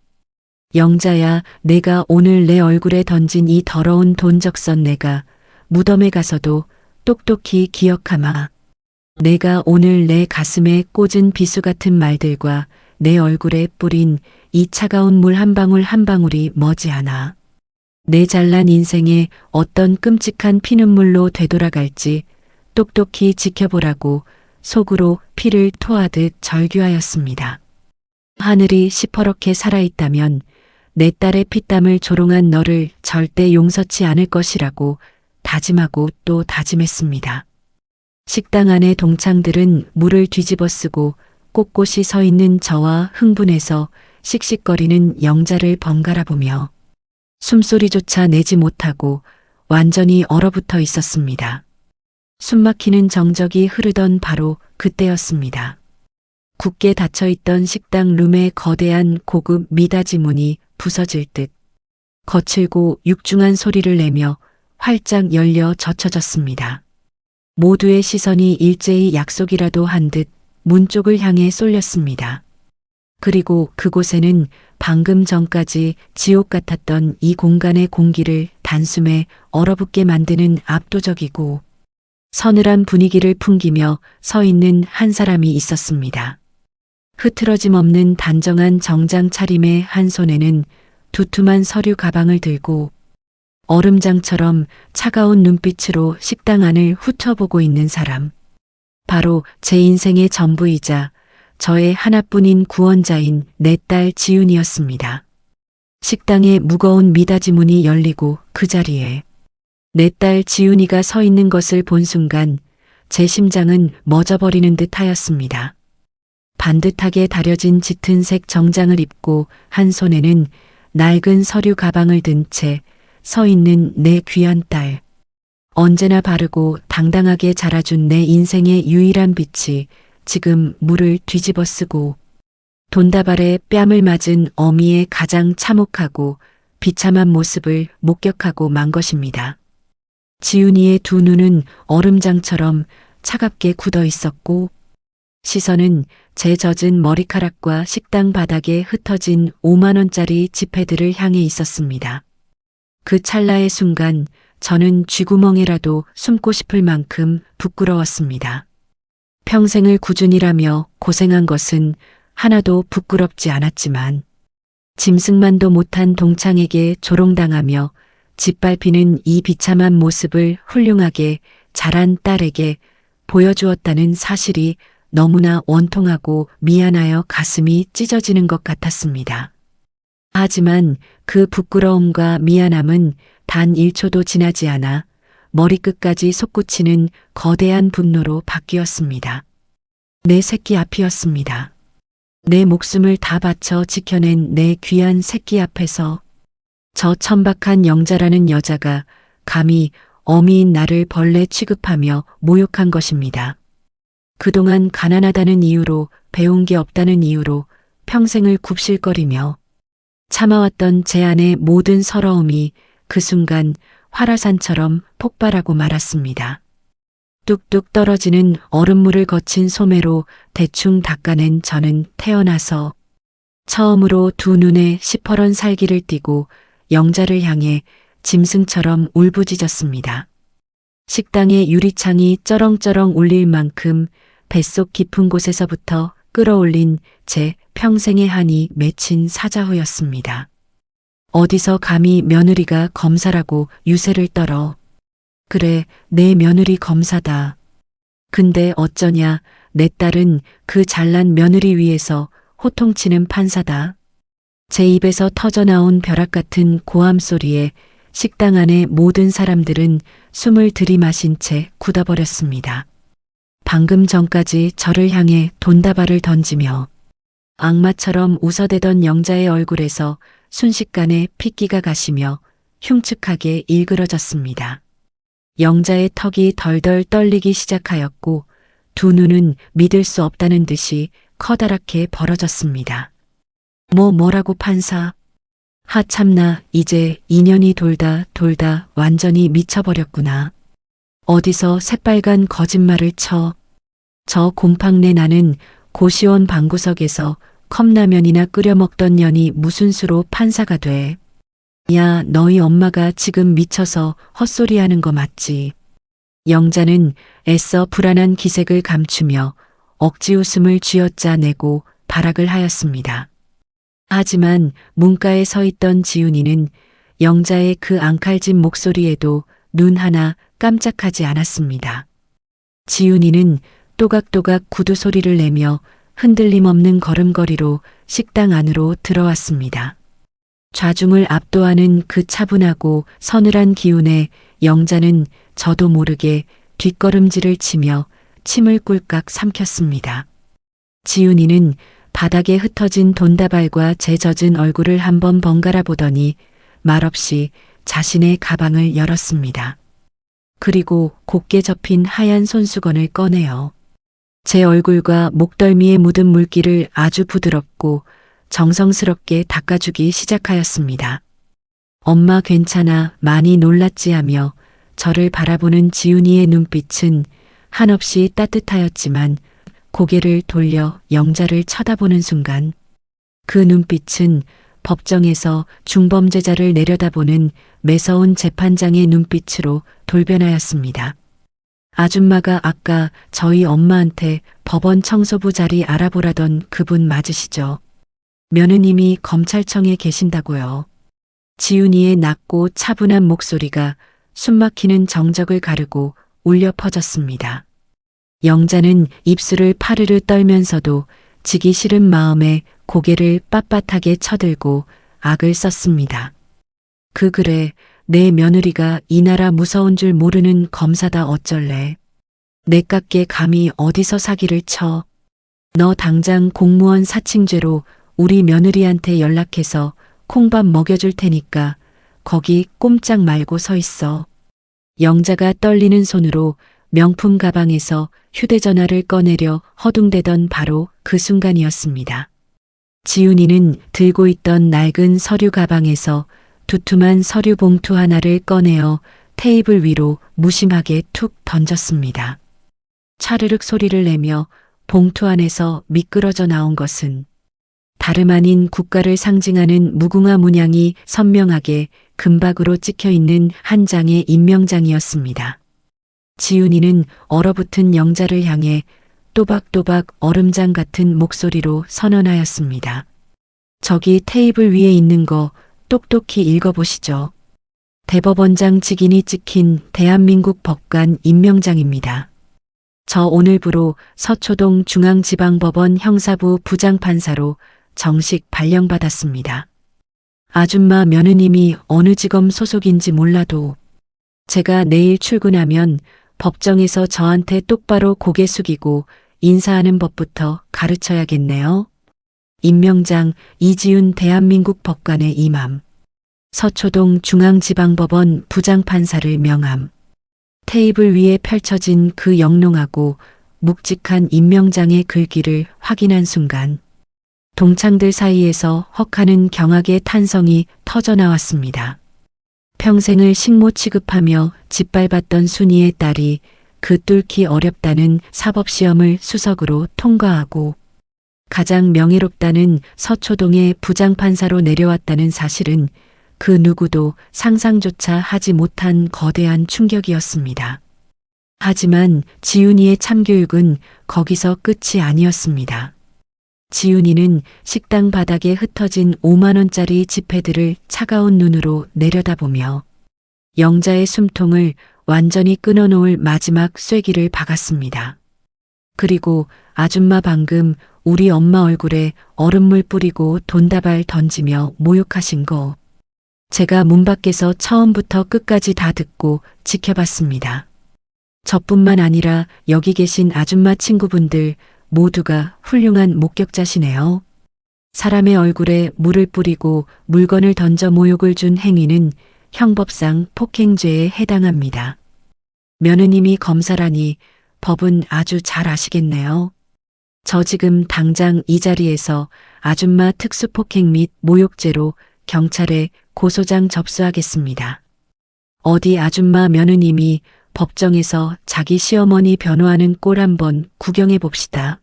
A: 영자야, 내가 오늘 내 얼굴에 던진 이 더러운 돈적선 내가 무덤에 가서도 똑똑히 기억하마. 내가 오늘 내 가슴에 꽂은 비수 같은 말들과 내 얼굴에 뿌린 이 차가운 물 한 방울 한 방울이 머지않아 내 잘난 인생에 어떤 끔찍한 피눈물로 되돌아갈지 똑똑히 지켜보라고 속으로 피를 토하듯 절규하였습니다. 하늘이 시퍼렇게 살아있다면 내 딸의 피땀을 조롱한 너를 절대 용서치 않을 것이라고 다짐하고 또 다짐했습니다. 식당 안의 동창들은 물을 뒤집어 쓰고 꼿꼿이 서 있는 저와 흥분해서 씩씩거리는 영자를 번갈아 보며 숨소리조차 내지 못하고 완전히 얼어붙어 있었습니다. 숨막히는 정적이 흐르던 바로 그때였습니다. 굳게 닫혀있던 식당 룸의 거대한 고급 미닫이 문이 부서질 듯 거칠고 육중한 소리를 내며 활짝 열려 젖혀졌습니다. 모두의 시선이 일제히 약속이라도 한 듯 문 쪽을 향해 쏠렸습니다. 그리고 그곳에는 방금 전까지 지옥 같았던 이 공간의 공기를 단숨에 얼어붙게 만드는 압도적이고 서늘한 분위기를 풍기며 서 있는 한 사람이 있었습니다. 흐트러짐 없는 단정한 정장 차림의 한 손에는 두툼한 서류 가방을 들고 얼음장처럼 차가운 눈빛으로 식당 안을 훑어보고 있는 사람. 바로 제 인생의 전부이자 저의 하나뿐인 구원자인 내 딸 지훈이었습니다. 식당의 무거운 미닫이 문이 열리고 그 자리에 내 딸 지훈이가 서 있는 것을 본 순간 제 심장은 멎어버리는 듯 하였습니다. 반듯하게 다려진 짙은색 정장을 입고 한 손에는 낡은 서류 가방을 든 채 서 있는 내 귀한 딸. 언제나 바르고 당당하게 자라준 내 인생의 유일한 빛이 지금 물을 뒤집어 쓰고 돈다발에 뺨을 맞은 어미의 가장 참혹하고 비참한 모습을 목격하고 만 것입니다. 지훈이의 두 눈은 얼음장처럼 차갑게 굳어 있었고 시선은 제 젖은 머리카락과 식당 바닥에 흩어진 5만 원짜리 지폐들을 향해 있었습니다. 그 찰나의 순간 저는 쥐구멍에라도 숨고 싶을 만큼 부끄러웠습니다. 평생을 꾸준히라며 고생한 것은 하나도 부끄럽지 않았지만 짐승만도 못한 동창에게 조롱당하며 짓밟히는 이 비참한 모습을 훌륭하게 자란 딸에게 보여주었다는 사실이 너무나 원통하고 미안하여 가슴이 찢어지는 것 같았습니다. 하지만 그 부끄러움과 미안함은 단 1초도 지나지 않아 머리끝까지 솟구치는 거대한 분노로 바뀌었습니다. 내 새끼 앞이었습니다. 내 목숨을 다 바쳐 지켜낸 내 귀한 새끼 앞에서 저 천박한 영자라는 여자가 감히 어미인 나를 벌레 취급하며 모욕한 것입니다. 그동안 가난하다는 이유로 배운 게 없다는 이유로 평생을 굽실거리며 참아왔던 제 안의 모든 서러움이 그 순간 화라산처럼 폭발하고 말았습니다. 뚝뚝 떨어지는 얼음물을 거친 소매로 대충 닦아낸 저는 태어나서 처음으로 두 눈에 시퍼런 살기를 띠고 영자를 향해 짐승처럼 울부짖었습니다. 식당의 유리창이 쩌렁쩌렁 울릴 만큼 뱃속 깊은 곳에서부터 끌어올린 제 평생의 한이 맺힌 사자후였습니다. 어디서 감히 며느리가 검사라고 유세를 떨어. 그래, 내 며느리 검사다. 근데 어쩌냐, 내 딸은 그 잘난 며느리 위에서 호통치는 판사다. 제 입에서 터져나온 벼락 같은 고함 소리에 식당 안의 모든 사람들은 숨을 들이마신 채 굳어버렸습니다. 방금 전까지 저를 향해 돈다발을 던지며 악마처럼 웃어대던 영자의 얼굴에서 순식간에 핏기가 가시며 흉측하게 일그러졌습니다. 영자의 턱이 덜덜 떨리기 시작하였고 두 눈은 믿을 수 없다는 듯이 커다랗게 벌어졌습니다. 뭐라고 판사? 하참나 이제 2년이 돌다 완전히 미쳐버렸구나. 어디서 새빨간 거짓말을 쳐. 저 곰팡내 나는 고시원 방구석에서 컵라면이나 끓여 먹던 년이 무슨 수로 판사가 돼. 야, 너희 엄마가 지금 미쳐서 헛소리하는 거 맞지? 영자는 애써 불안한 기색을 감추며 억지 웃음을 쥐어짜내고 발악을 하였습니다. 하지만 문가에 서 있던 지훈이는 영자의 그 앙칼진 목소리에도 눈 하나 깜짝하지 않았습니다. 지훈이는 또각또각 구두 소리를 내며 흔들림 없는 걸음걸이로 식당 안으로 들어왔습니다. 좌중을 압도하는 그 차분하고 서늘한 기운에 영자는 저도 모르게 뒷걸음질을 치며 침을 꿀깍 삼켰습니다. 지훈이는 바닥에 흩어진 돈다발과 제 젖은 얼굴을 한번 번갈아 보더니 말없이 자신의 가방을 열었습니다. 그리고 곱게 접힌 하얀 손수건을 꺼내어 제 얼굴과 목덜미에 묻은 물기를 아주 부드럽고 정성스럽게 닦아주기 시작하였습니다. 엄마 괜찮아, 많이 놀랐지 하며 저를 바라보는 지훈이의 눈빛은 한없이 따뜻하였지만 고개를 돌려 영자를 쳐다보는 순간 그 눈빛은 법정에서 중범죄자를 내려다보는 매서운 재판장의 눈빛으로 돌변하였습니다. 아줌마가 아까 저희 엄마한테 법원 청소부 자리 알아보라던 그분 맞으시죠? 며느님이 검찰청에 계신다고요. 지훈이의 낮고 차분한 목소리가 숨막히는 정적을 가르고 울려 퍼졌습니다. 영자는 입술을 파르르 떨면서도 지기 싫은 마음에 고개를 빳빳하게 쳐들고 악을 썼습니다. 그래, 내 며느리가 이 나라 무서운 줄 모르는 검사다 어쩔래. 내 깎게 감히 어디서 사기를 쳐. 너 당장 공무원 사칭죄로 우리 며느리한테 연락해서 콩밥 먹여줄 테니까 거기 꼼짝 말고 서 있어. 영자가 떨리는 손으로 명품 가방에서 휴대전화를 꺼내려 허둥대던 바로 그 순간이었습니다. 지훈이는 들고 있던 낡은 서류 가방에서 두툼한 서류 봉투 하나를 꺼내어 테이블 위로 무심하게 툭 던졌습니다. 차르륵 소리를 내며 봉투 안에서 미끄러져 나온 것은 다름 아닌 국가를 상징하는 무궁화 문양이 선명하게 금박으로 찍혀 있는 한 장의 임명장이었습니다. 지훈이는 얼어붙은 영자를 향해 또박또박 얼음장 같은 목소리로 선언하였습니다. 저기 테이블 위에 있는 거 똑똑히 읽어보시죠. 대법원장 직인이 찍힌 대한민국 법관 임명장입니다. 저 오늘부로 서초동 중앙지방법원 형사부 부장판사로 정식 발령받았습니다. 아줌마 며느님이 어느 지검 소속인지 몰라도 제가 내일 출근하면 법정에서 저한테 똑바로 고개 숙이고 인사하는 법부터 가르쳐야겠네요. 임명장 이지윤 대한민국 법관의 임함. 서초동 중앙지방법원 부장판사를 명함. 테이블 위에 펼쳐진 그 영롱하고 묵직한 임명장의 글귀를 확인한 순간 동창들 사이에서 헉하는 경악의 탄성이 터져나왔습니다. 평생을 식모 취급하며 짓밟았던 순이의 딸이 그 뚫기 어렵다는 사법시험을 수석으로 통과하고 가장 명예롭다는 서초동의 부장판사로 내려왔다는 사실은 그 누구도 상상조차 하지 못한 거대한 충격이었습니다. 하지만 지윤이의 참교육은 거기서 끝이 아니었습니다. 지윤이는 식당 바닥에 흩어진 5만 원짜리 지폐들을 차가운 눈으로 내려다보며 영자의 숨통을 완전히 끊어놓을 마지막 쐐기를 박았습니다. 그리고 아줌마 방금 우리 엄마 얼굴에 얼음물 뿌리고 돈다발 던지며 모욕하신 거 제가 문 밖에서 처음부터 끝까지 다 듣고 지켜봤습니다. 저뿐만 아니라 여기 계신 아줌마 친구분들 모두가 훌륭한 목격자시네요. 사람의 얼굴에 물을 뿌리고 물건을 던져 모욕을 준 행위는 형법상 폭행죄에 해당합니다. 며느님이 검사라니 법은 아주 잘 아시겠네요. 저 지금 당장 이 자리에서 아줌마 특수폭행 및 모욕죄로 경찰에 고소장 접수하겠습니다. 어디 아줌마 며느님이 법정에서 자기 시어머니 변호하는 꼴 한번 구경해 봅시다.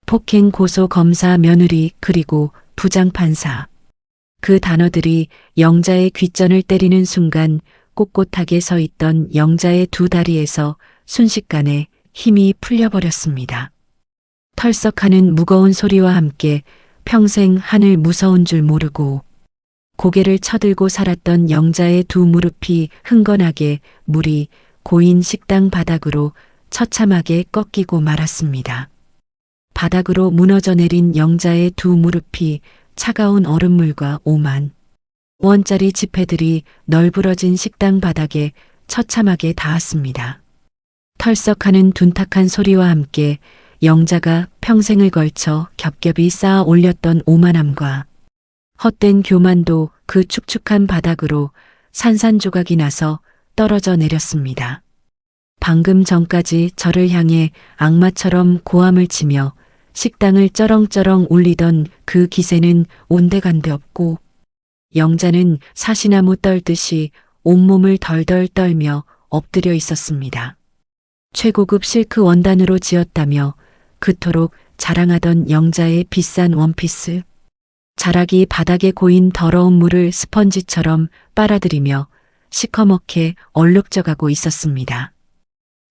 A: 폭행 고소 검사 며느리 그리고 부장판사. 그 단어들이 영자의 귓전을 때리는 순간 꼿꼿하게 서 있던 영자의 두 다리에서 순식간에 힘이 풀려버렸습니다. 털썩하는 무거운 소리와 함께 평생 하늘 무서운 줄 모르고 고개를 쳐들고 살았던 영자의 두 무릎이 흥건하게 물이 고인 식당 바닥으로 처참하게 꺾이고 말았습니다. 바닥으로 무너져 내린 영자의 두 무릎이 차가운 얼음물과 5만 원짜리 지폐들이 널브러진 식당 바닥에 처참하게 닿았습니다. 털썩하는 둔탁한 소리와 함께 영자가 평생을 걸쳐 겹겹이 쌓아 올렸던 오만함과 헛된 교만도 그 축축한 바닥으로 산산조각이 나서 떨어져 내렸습니다. 방금 전까지 저를 향해 악마처럼 고함을 치며 식당을 쩌렁쩌렁 울리던 그 기세는 온데간데 없고 영자는 사시나무 떨듯이 온몸을 덜덜 떨며 엎드려 있었습니다. 최고급 실크 원단으로 지었다며 그토록 자랑하던 영자의 비싼 원피스. 자락이 바닥에 고인 더러운 물을 스펀지처럼 빨아들이며 시커멓게 얼룩져가고 있었습니다.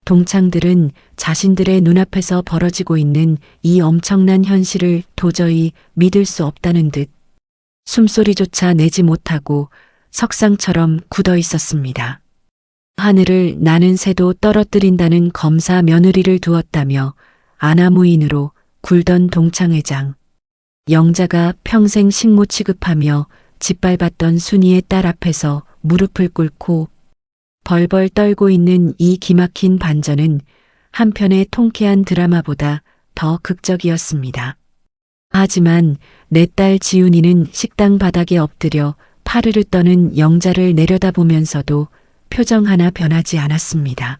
A: 동창들은 자신들의 눈앞에서 벌어지고 있는 이 엄청난 현실을 도저히 믿을 수 없다는 듯 숨소리조차 내지 못하고 석상처럼 굳어 있었습니다. 하늘을 나는 새도 떨어뜨린다는 검사 며느리를 두었다며 아나무인으로 굴던 동창회장. 영자가 평생 식모 취급하며 짓밟았던 순이의 딸 앞에서 무릎을 꿇고 벌벌 떨고 있는 이 기막힌 반전은 한편의 통쾌한 드라마보다 더 극적이었습니다. 하지만 내 딸 지윤이는 식당 바닥에 엎드려 파르르 떠는 영자를 내려다보면서도 표정 하나 변하지 않았습니다.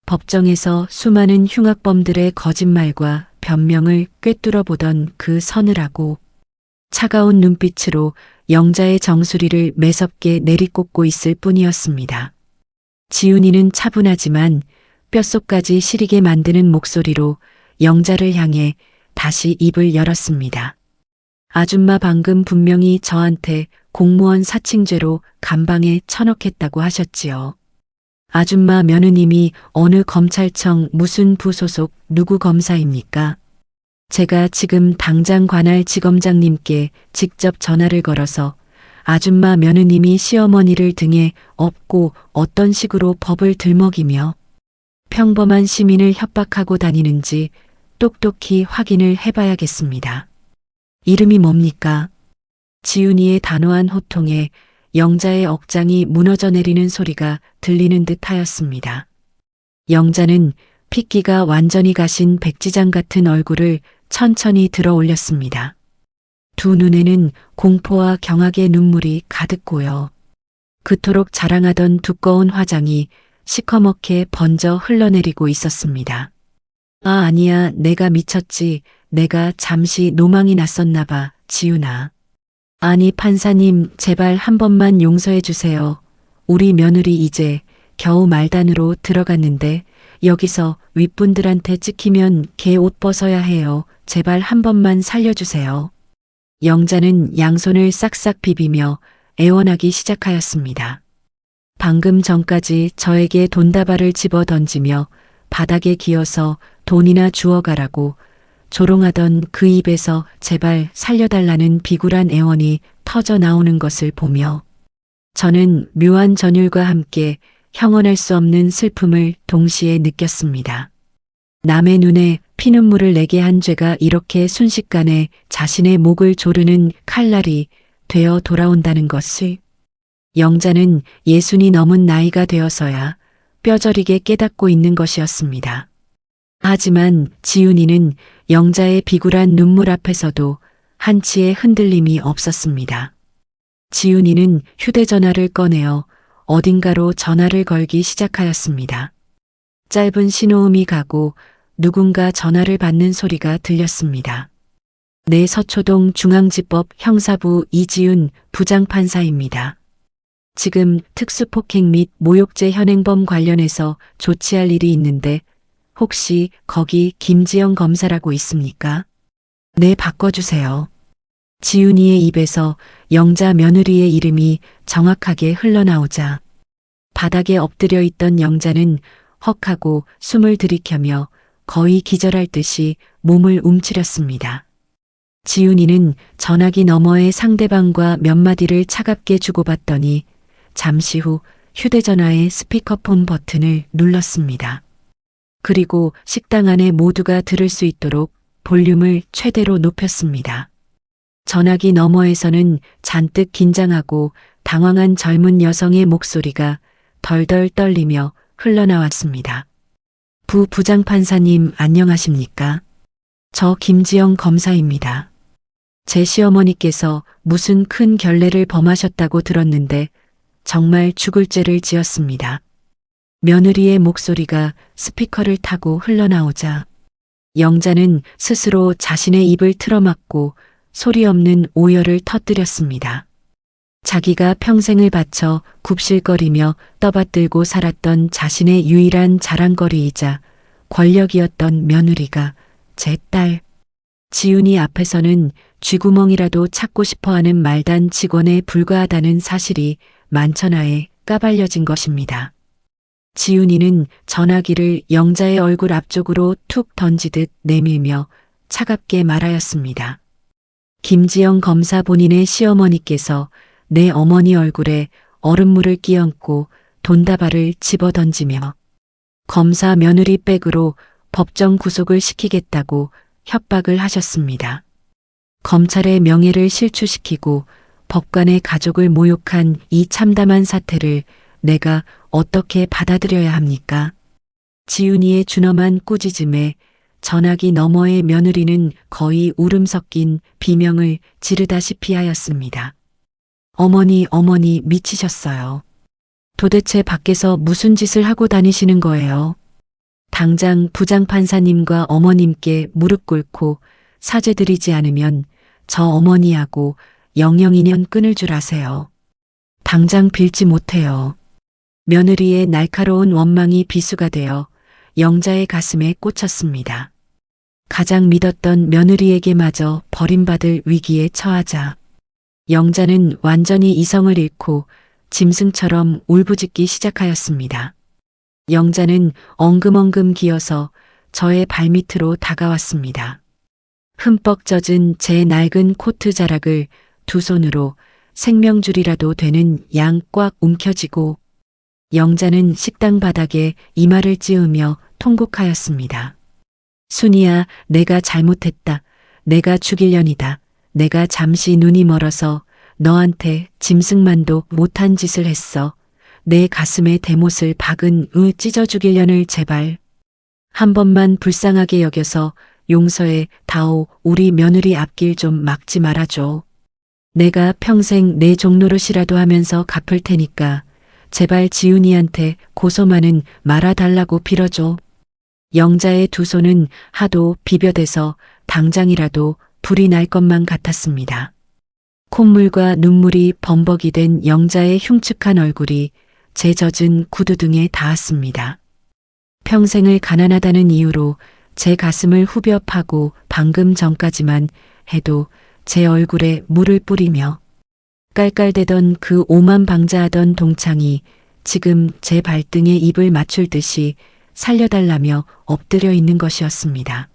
A: 법정에서 수많은 흉악범들의 거짓말과 변명을 꿰뚫어 보던 그 서늘하고 차가운 눈빛으로 영자의 정수리를 매섭게 내리꽂고 있을 뿐이었습니다. 지훈이는 차분하지만 뼛속까지 시리게 만드는 목소리로 영자를 향해 다시 입을 열었습니다. 아줌마 방금 분명히 저한테 공무원 사칭죄로 감방에 쳐넣겠다고 하셨지요. 아줌마 며느님이 어느 검찰청 무슨 부소속 누구 검사입니까? 제가 지금 당장 관할 지검장님께 직접 전화를 걸어서 아줌마 며느님이 시어머니를 등에 업고 어떤 식으로 법을 들먹이며 평범한 시민을 협박하고 다니는지 똑똑히 확인을 해봐야겠습니다. 이름이 뭡니까? 지훈이의 단호한 호통에 영자의 억장이 무너져 내리는 소리가 들리는 듯 하였습니다. 영자는 핏기가 완전히 가신 백지장 같은 얼굴을 천천히 들어 올렸습니다. 두 눈에는 공포와 경악의 눈물이 가득 고여 그토록 자랑하던 두꺼운 화장이 시커멓게 번져 흘러내리고 있었습니다. 아, 아니야. 내가 미쳤지. 내가 잠시 노망이 났었나 봐. 지훈아. 아니, 판사님, 제발 한 번만 용서해 주세요. 우리 며느리 이제 겨우 말단으로 들어갔는데 여기서 윗분들한테 찍히면 걔 옷 벗어야 해요. 제발 한 번만 살려주세요. 영자는 양손을 싹싹 비비며 애원하기 시작하였습니다. 방금 전까지 저에게 돈다발을 집어 던지며 바닥에 기어서 돈이나 주워가라고 조롱하던 그 입에서 제발 살려달라는 비굴한 애원이 터져 나오는 것을 보며 저는 묘한 전율과 함께 형언할 수 없는 슬픔을 동시에 느꼈습니다. 남의 눈에 피눈물을 내게 한 죄가 이렇게 순식간에 자신의 목을 조르는 칼날이 되어 돌아온다는 것을 영자는 60이 넘은 나이가 되어서야 뼈저리게 깨닫고 있는 것이었습니다. 하지만 지훈이는 영자의 비굴한 눈물 앞에서도 한치의 흔들림이 없었습니다. 지훈이는 휴대전화를 꺼내어 어딘가로 전화를 걸기 시작하였습니다. 짧은 신호음이 가고 누군가 전화를 받는 소리가 들렸습니다. 네, 서초동 중앙지법 형사부 이지훈 부장판사입니다. 지금 특수폭행 및 모욕죄 현행범 관련해서 조치할 일이 있는데 혹시 거기 김지영 검사라고 있습니까? 네, 바꿔주세요. 지훈이의 입에서 영자 며느리의 이름이 정확하게 흘러나오자 바닥에 엎드려 있던 영자는 헉하고 숨을 들이켜며 거의 기절할 듯이 몸을 움츠렸습니다. 지훈이는 전화기 너머의 상대방과 몇 마디를 차갑게 주고받더니 잠시 후 휴대전화의 스피커폰 버튼을 눌렀습니다. 그리고 식당 안에 모두가 들을 수 있도록 볼륨을 최대로 높였습니다. 전화기 너머에서는 잔뜩 긴장하고 당황한 젊은 여성의 목소리가 덜덜 떨리며 흘러나왔습니다. 부장판사님 안녕하십니까? 저 김지영 검사입니다. 제 시어머니께서 무슨 큰 결례를 범하셨다고 들었는데 정말 죽을 죄를 지었습니다. 며느리의 목소리가 스피커를 타고 흘러나오자 영자는 스스로 자신의 입을 틀어막고 소리 없는 오열을 터뜨렸습니다. 자기가 평생을 바쳐 굽실거리며 떠받들고 살았던 자신의 유일한 자랑거리이자 권력이었던 며느리가 제 딸 지훈이 앞에서는 쥐구멍이라도 찾고 싶어하는 말단 직원에 불과하다는 사실이 만천하에 까발려진 것입니다. 지훈이는 전화기를 영자의 얼굴 앞쪽으로 툭 던지듯 내밀며 차갑게 말하였습니다. 김지영 검사 본인의 시어머니께서 내 어머니 얼굴에 얼음물을 끼얹고 돈다발을 집어 던지며 검사 며느리 백으로 법정 구속을 시키겠다고 협박을 하셨습니다. 검찰의 명예를 실추시키고 법관의 가족을 모욕한 이 참담한 사태를 내가 어떻게 받아들여야 합니까? 지훈이의 준엄한 꾸짖음에 전화기 너머의 며느리는 거의 울음 섞인 비명을 지르다시피 하였습니다. 어머니 미치셨어요. 도대체 밖에서 무슨 짓을 하고 다니시는 거예요? 당장 부장판사님과 어머님께 무릎 꿇고 사죄드리지 않으면 저 어머니하고 영영인연 끊을 줄 아세요. 당장 빌지 못해요. 며느리의 날카로운 원망이 비수가 되어 영자의 가슴에 꽂혔습니다. 가장 믿었던 며느리에게마저 버림받을 위기에 처하자 영자는 완전히 이성을 잃고 짐승처럼 울부짖기 시작하였습니다. 영자는 엉금엉금 기어서 저의 발밑으로 다가왔습니다. 흠뻑 젖은 제 낡은 코트 자락을 두 손으로 생명줄이라도 되는 양 꽉 움켜쥐고 영자는 식당 바닥에 이마를 찌으며 통곡하였습니다. 순이야, 내가 잘못했다. 내가 죽일년이다. 내가 잠시 눈이 멀어서 너한테 짐승만도 못한 짓을 했어. 내 가슴에 대못을 박은 찢어 죽일년을 제발. 한 번만 불쌍하게 여겨서 용서해 다오. 우리 며느리 앞길 좀 막지 말아줘. 내가 평생 내 종노릇이라도 하면서 갚을 테니까 제발 지훈이한테 고소만은 말아달라고 빌어줘. 영자의 두 손은 하도 비벼대서 당장이라도 불이 날 것만 같았습니다. 콧물과 눈물이 범벅이 된 영자의 흉측한 얼굴이 제 젖은 구두 등에 닿았습니다. 평생을 가난하다는 이유로 제 가슴을 후벼 파고 방금 전까지만 해도 제 얼굴에 물을 뿌리며 깔깔대던 그 오만방자하던 동창이 지금 제 발등에 입을 맞출 듯이 살려달라며 엎드려 있는 것이었습니다.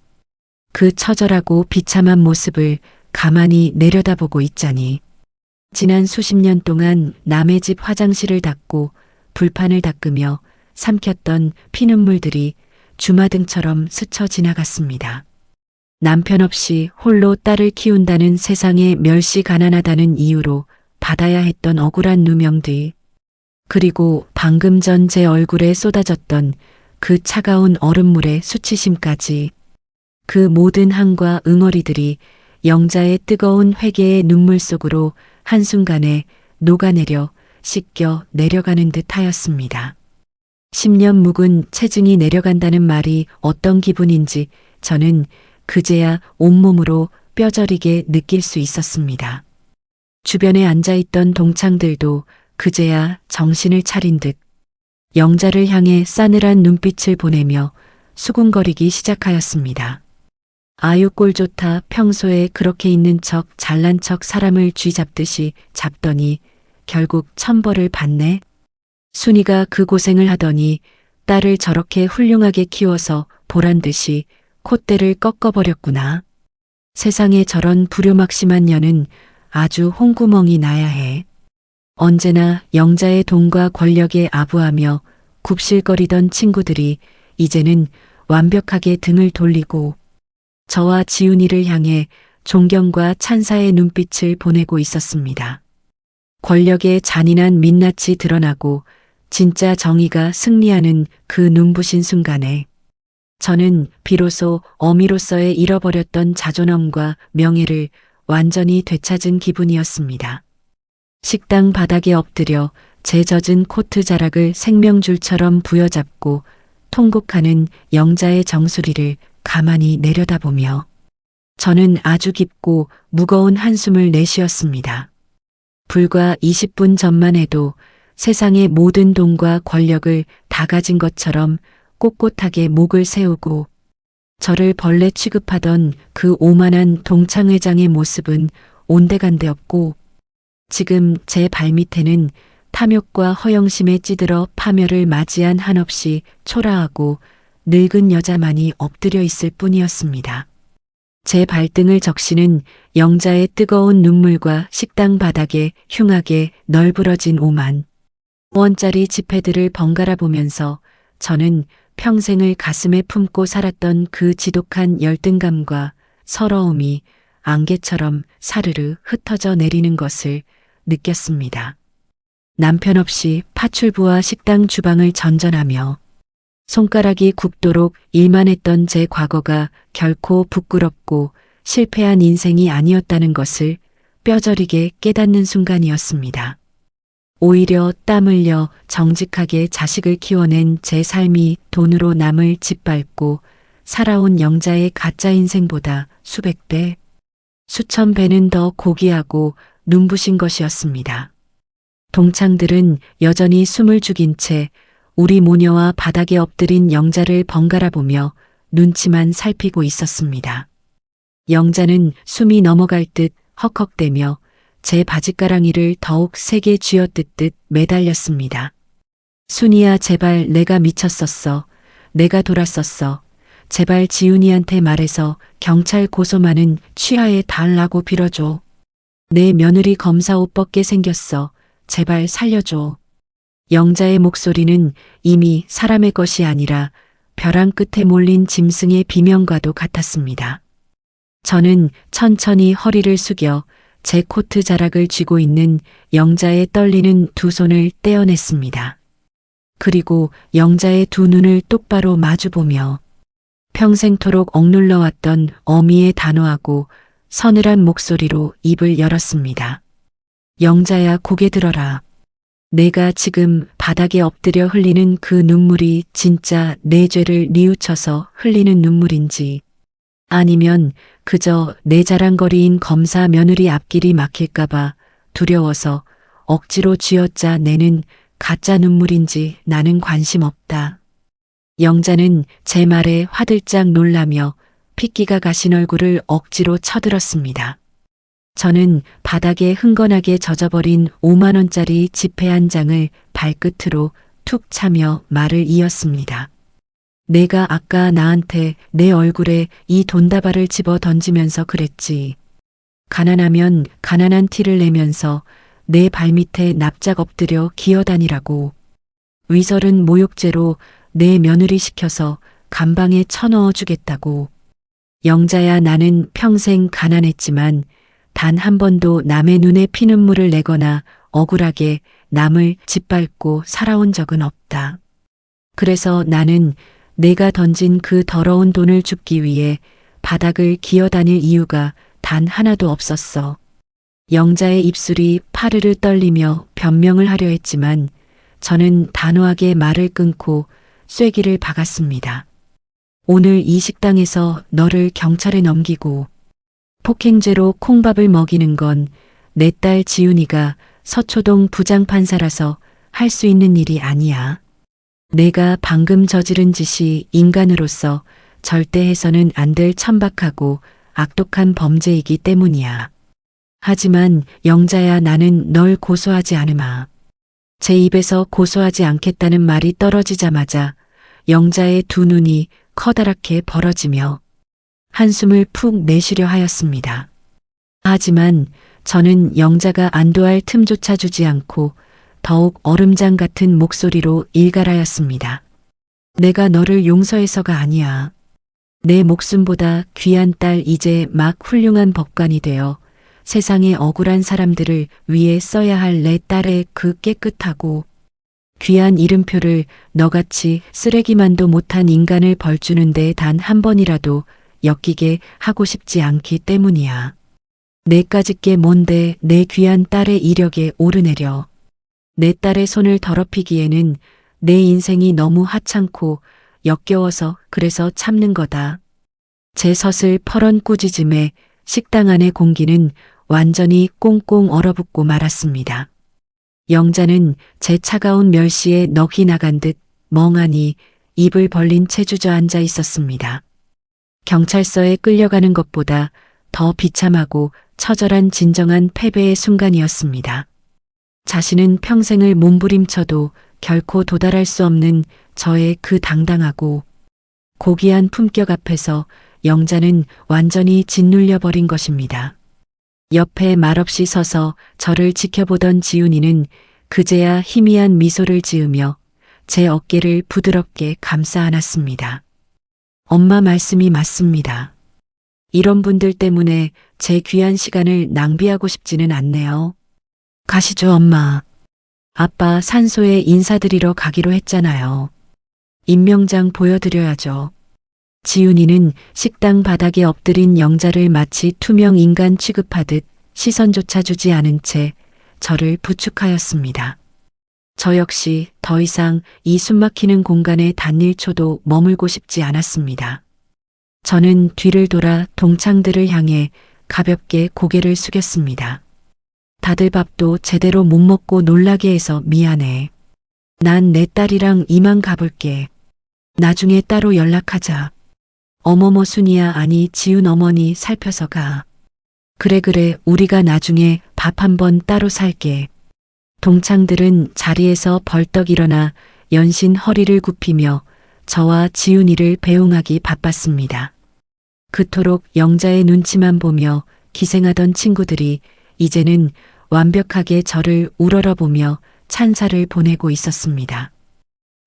A: 그 처절하고 비참한 모습을 가만히 내려다보고 있자니 지난 수십 년 동안 남의 집 화장실을 닦고 불판을 닦으며 삼켰던 피눈물들이 주마등처럼 스쳐 지나갔습니다. 남편 없이 홀로 딸을 키운다는 세상에 멸시 가난하다는 이유로 받아야 했던 억울한 누명들, 그리고 방금 전 제 얼굴에 쏟아졌던 그 차가운 얼음물의 수치심까지, 그 모든 한과 응어리들이 영자의 뜨거운 회개의 눈물 속으로 한순간에 녹아내려 씻겨 내려가는 듯 하였습니다. 10년 묵은 체증이 내려간다는 말이 어떤 기분인지 저는 그제야 온몸으로 뼈저리게 느낄 수 있었습니다. 주변에 앉아있던 동창들도 그제야 정신을 차린 듯 영자를 향해 싸늘한 눈빛을 보내며 수군거리기 시작하였습니다. 아유 꼴 좋다. 평소에 그렇게 있는 척 잘난 척 사람을 쥐잡듯이 잡더니 결국 천벌을 받네. 순이가 그 고생을 하더니 딸을 저렇게 훌륭하게 키워서 보란듯이 콧대를 꺾어버렸구나. 세상에 저런 불효막심한 년은 아주 홍구멍이 나야 해. 언제나 영자의 돈과 권력에 아부하며 굽실거리던 친구들이 이제는 완벽하게 등을 돌리고 저와 지훈이를 향해 존경과 찬사의 눈빛을 보내고 있었습니다. 권력의 잔인한 민낯이 드러나고 진짜 정의가 승리하는 그 눈부신 순간에 저는 비로소 어미로서의 잃어버렸던 자존감과 명예를 완전히 되찾은 기분이었습니다. 식당 바닥에 엎드려 제 젖은 코트 자락을 생명줄처럼 부여잡고 통곡하는 영자의 정수리를 가만히 내려다보며 저는 아주 깊고 무거운 한숨을 내쉬었습니다. 불과 20분 전만 해도 세상의 모든 돈과 권력을 다 가진 것처럼 꼿꼿하게 목을 세우고 저를 벌레 취급하던 그 오만한 동창회장의 모습은 온데간데 없고 지금 제 발밑에는 탐욕과 허영심에 찌들어 파멸을 맞이한 한없이 초라하고 늙은 여자만이 엎드려 있을 뿐이었습니다. 제 발등을 적시는 영자의 뜨거운 눈물과 식당 바닥에 흉하게 널브러진 5만 원짜리 지폐들을 번갈아 보면서 저는 평생을 가슴에 품고 살았던 그 지독한 열등감과 서러움이 안개처럼 사르르 흩어져 내리는 것을 느꼈습니다. 남편 없이 파출부와 식당 주방을 전전하며 손가락이 굽도록 일만 했던 제 과거가 결코 부끄럽고 실패한 인생이 아니었다는 것을 뼈저리게 깨닫는 순간이었습니다. 오히려 땀 흘려 정직하게 자식을 키워낸 제 삶이 돈으로 남을 짓밟고 살아온 영자의 가짜 인생보다 수백 배, 수천 배는 더 고귀하고 눈부신 것이었습니다. 동창들은 여전히 숨을 죽인 채 우리 모녀와 바닥에 엎드린 영자를 번갈아 보며 눈치만 살피고 있었습니다. 영자는 숨이 넘어갈 듯 헉헉대며 제 바짓가랑이를 더욱 세게 쥐어뜯듯 매달렸습니다. 순이야 제발 내가 미쳤었어. 내가 돌았었어. 제발 지훈이한테 말해서 경찰 고소만은 취하에 달라고 빌어줘. 내 며느리 검사 옷 벗게 생겼어. 제발 살려줘. 영자의 목소리는 이미 사람의 것이 아니라 벼랑 끝에 몰린 짐승의 비명과도 같았습니다. 저는 천천히 허리를 숙여 제 코트 자락을 쥐고 있는 영자의 떨리는 두 손을 떼어냈습니다. 그리고 영자의 두 눈을 똑바로 마주보며 평생토록 억눌러왔던 어미의 단호하고 서늘한 목소리로 입을 열었습니다. 영자야, 고개 들어라. 내가 지금 바닥에 엎드려 흘리는 그 눈물이 진짜 내 죄를 뉘우쳐서 흘리는 눈물인지 아니면 그저 내 자랑거리인 검사 며느리 앞길이 막힐까봐 두려워서 억지로 쥐어짜 내는 가짜 눈물인지 나는 관심 없다. 영자는 제 말에 화들짝 놀라며 핏기가 가신 얼굴을 억지로 쳐들었습니다. 저는 바닥에 흥건하게 젖어버린 5만 원짜리 지폐 한 장을 발끝으로 툭 차며 말을 이었습니다. 내가 아까 나한테 내 얼굴에 이 돈다발을 집어 던지면서 그랬지. 가난하면 가난한 티를 내면서 내 발밑에 납작 엎드려 기어다니라고. 위설은 모욕죄로 내 며느리 시켜서 감방에 쳐넣어 주겠다고. 영자야, 나는 평생 가난했지만 단 한 번도 남의 눈에 피눈물을 내거나 억울하게 남을 짓밟고 살아온 적은 없다. 그래서 나는 내가 던진 그 더러운 돈을 줍기 위해 바닥을 기어다닐 이유가 단 하나도 없었어. 영자의 입술이 파르르 떨리며 변명을 하려 했지만 저는 단호하게 말을 끊고 쐐기를 박았습니다. 오늘 이 식당에서 너를 경찰에 넘기고 폭행죄로 콩밥을 먹이는 건 내 딸 지훈이가 서초동 부장판사라서 할 수 있는 일이 아니야. 내가 방금 저지른 짓이 인간으로서 절대 해서는 안 될 천박하고 악독한 범죄이기 때문이야. 하지만 영자야, 나는 널 고소하지 않으마. 제 입에서 고소하지 않겠다는 말이 떨어지자마자 영자의 두 눈이 커다랗게 벌어지며 한숨을 푹 내쉬려 하였습니다. 하지만 저는 영자가 안도할 틈조차 주지 않고 더욱 얼음장 같은 목소리로 일갈하였습니다. 내가 너를 용서해서가 아니야. 내 목숨보다 귀한 딸 이제 막 훌륭한 법관이 되어 세상의 억울한 사람들을 위해 써야 할 내 딸의 그 깨끗하고 귀한 이름표를 너같이 쓰레기만도 못한 인간을 벌주는데 단 한 번이라도 엮이게 하고 싶지 않기 때문이야. 내까짓 게 뭔데 내 귀한 딸의 이력에 오르내려. 내 딸의 손을 더럽히기에는 내 인생이 너무 하찮고 역겨워서 그래서 참는 거다. 제 섯을 퍼런 꾸짖음에 식당 안의 공기는 완전히 꽁꽁 얼어붙고 말았습니다. 영자는 제 차가운 멸시에 넋이 나간 듯 멍하니 입을 벌린 채 주저앉아 있었습니다. 경찰서에 끌려가는 것보다 더 비참하고 처절한 진정한 패배의 순간이었습니다. 자신은 평생을 몸부림쳐도 결코 도달할 수 없는 저의 그 당당하고 고귀한 품격 앞에서 영자는 완전히 짓눌려 버린 것입니다. 옆에 말없이 서서 저를 지켜보던 지훈이는 그제야 희미한 미소를 지으며 제 어깨를 부드럽게 감싸 안았습니다. 엄마 말씀이 맞습니다. 이런 분들 때문에 제 귀한 시간을 낭비하고 싶지는 않네요. 가시죠, 엄마. 아빠 산소에 인사드리러 가기로 했잖아요. 임명장 보여드려야죠. 지훈이는 식당 바닥에 엎드린 영자를 마치 투명 인간 취급하듯 시선조차 주지 않은 채 저를 부축하였습니다. 저 역시 더 이상 이 숨막히는 공간에 단 1초도 머물고 싶지 않았습니다. 저는 뒤를 돌아 동창들을 향해 가볍게 고개를 숙였습니다. 다들 밥도 제대로 못 먹고 놀라게 해서 미안해. 난 내 딸이랑 이만 가볼게. 나중에 따로 연락하자. 어머머 순이야, 아니 지훈 어머니 살펴서 가. 그래 우리가 나중에 밥 한번 따로 살게. 동창들은 자리에서 벌떡 일어나 연신 허리를 굽히며 저와 지훈이를 배웅하기 바빴습니다. 그토록 영자의 눈치만 보며 기생하던 친구들이 이제는 완벽하게 저를 우러러보며 찬사를 보내고 있었습니다.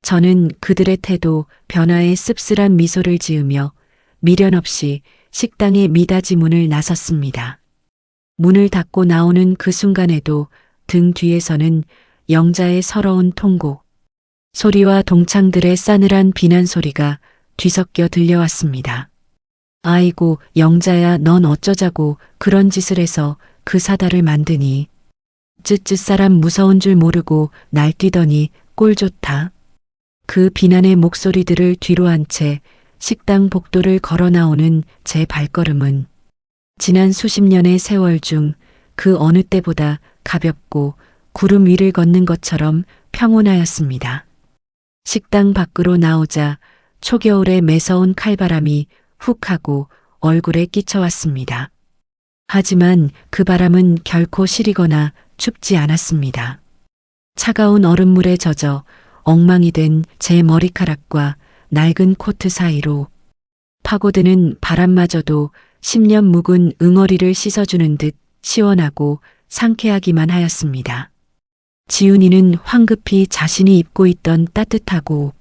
A: 저는 그들의 태도 변화에 씁쓸한 미소를 지으며 미련 없이 식당의 미닫이 문을 나섰습니다. 문을 닫고 나오는 그 순간에도 등 뒤에서는 영자의 서러운 통곡, 소리와 동창들의 싸늘한 비난 소리가 뒤섞여 들려왔습니다. 아이고, 영자야, 넌 어쩌자고 그런 짓을 해서 그 사달을 만드니. 쯧쯧 사람 무서운 줄 모르고 날뛰더니 꼴 좋다. 그 비난의 목소리들을 뒤로 한 채 식당 복도를 걸어 나오는 제 발걸음은 지난 수십 년의 세월 중 그 어느 때보다 가볍고 구름 위를 걷는 것처럼 평온하였습니다. 식당 밖으로 나오자 초겨울의 매서운 칼바람이 훅 하고 얼굴에 끼쳐왔습니다. 하지만 그 바람은 결코 시리거나 춥지 않았습니다. 차가운 얼음물에 젖어 엉망이 된 제 머리카락과 낡은 코트 사이로 파고드는 바람마저도 10년 묵은 응어리를 씻어주는 듯 시원하고 상쾌하기만 하였습니다. 지훈이는 황급히 자신이 입고 있던 따뜻하고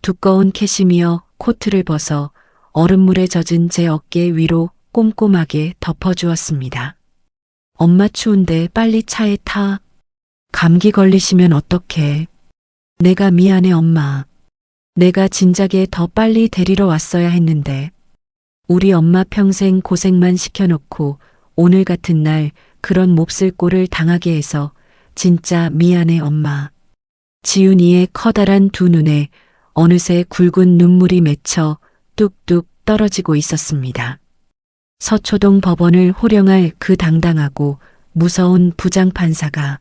A: 두꺼운 캐시미어 코트를 벗어 얼음물에 젖은 제 어깨 위로 꼼꼼하게 덮어주었습니다. 엄마 추운데 빨리 차에 타. 감기 걸리시면 어떡해. 내가 미안해 엄마. 내가 진작에 더 빨리 데리러 왔어야 했는데. 우리 엄마 평생 고생만 시켜놓고 오늘 같은 날 그런 몹쓸 꼴을 당하게 해서 진짜 미안해 엄마. 지훈이의 커다란 두 눈에 어느새 굵은 눈물이 맺혀 뚝뚝 떨어지고 있었습니다. 서초동 법원을 호령할 그 당당하고 무서운 부장판사가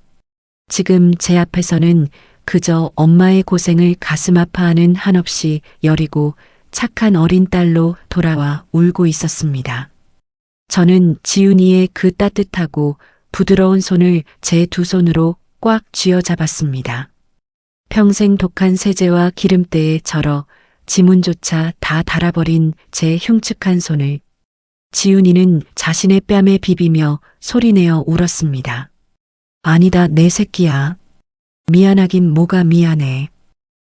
A: 지금 제 앞에서는 그저 엄마의 고생을 가슴 아파하는 한없이 여리고 착한 어린 딸로 돌아와 울고 있었습니다. 저는 지훈이의 그 따뜻하고 부드러운 손을 제 두 손으로 꽉 쥐어잡았습니다. 평생 독한 세제와 기름때에 절어 지문조차 다 닳아버린 제 흉측한 손을 지훈이는 자신의 뺨에 비비며 소리내어 울었습니다. 아니다, 내 새끼야. 미안하긴 뭐가 미안해.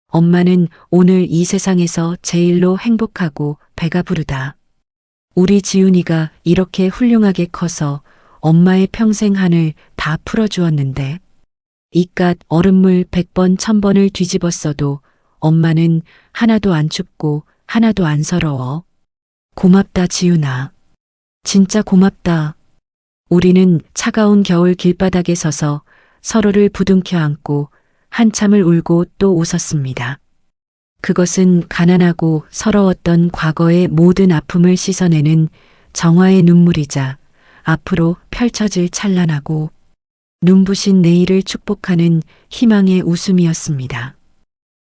A: 엄마는 오늘 이 세상에서 제일로 행복하고 배가 부르다. 우리 지훈이가 이렇게 훌륭하게 커서 엄마의 평생 한을 다 풀어주었는데 이깟 얼음물 100번 1000번을 뒤집었어도 엄마는 하나도 안 춥고 하나도 안 서러워. 고맙다 지훈아. 진짜 고맙다. 우리는 차가운 겨울 길바닥에 서서 서로를 부둥켜 안고 한참을 울고 또 웃었습니다. 그것은 가난하고 서러웠던 과거의 모든 아픔을 씻어내는 정화의 눈물이자 앞으로 펼쳐질 찬란하고 눈부신 내일을 축복하는 희망의 웃음이었습니다.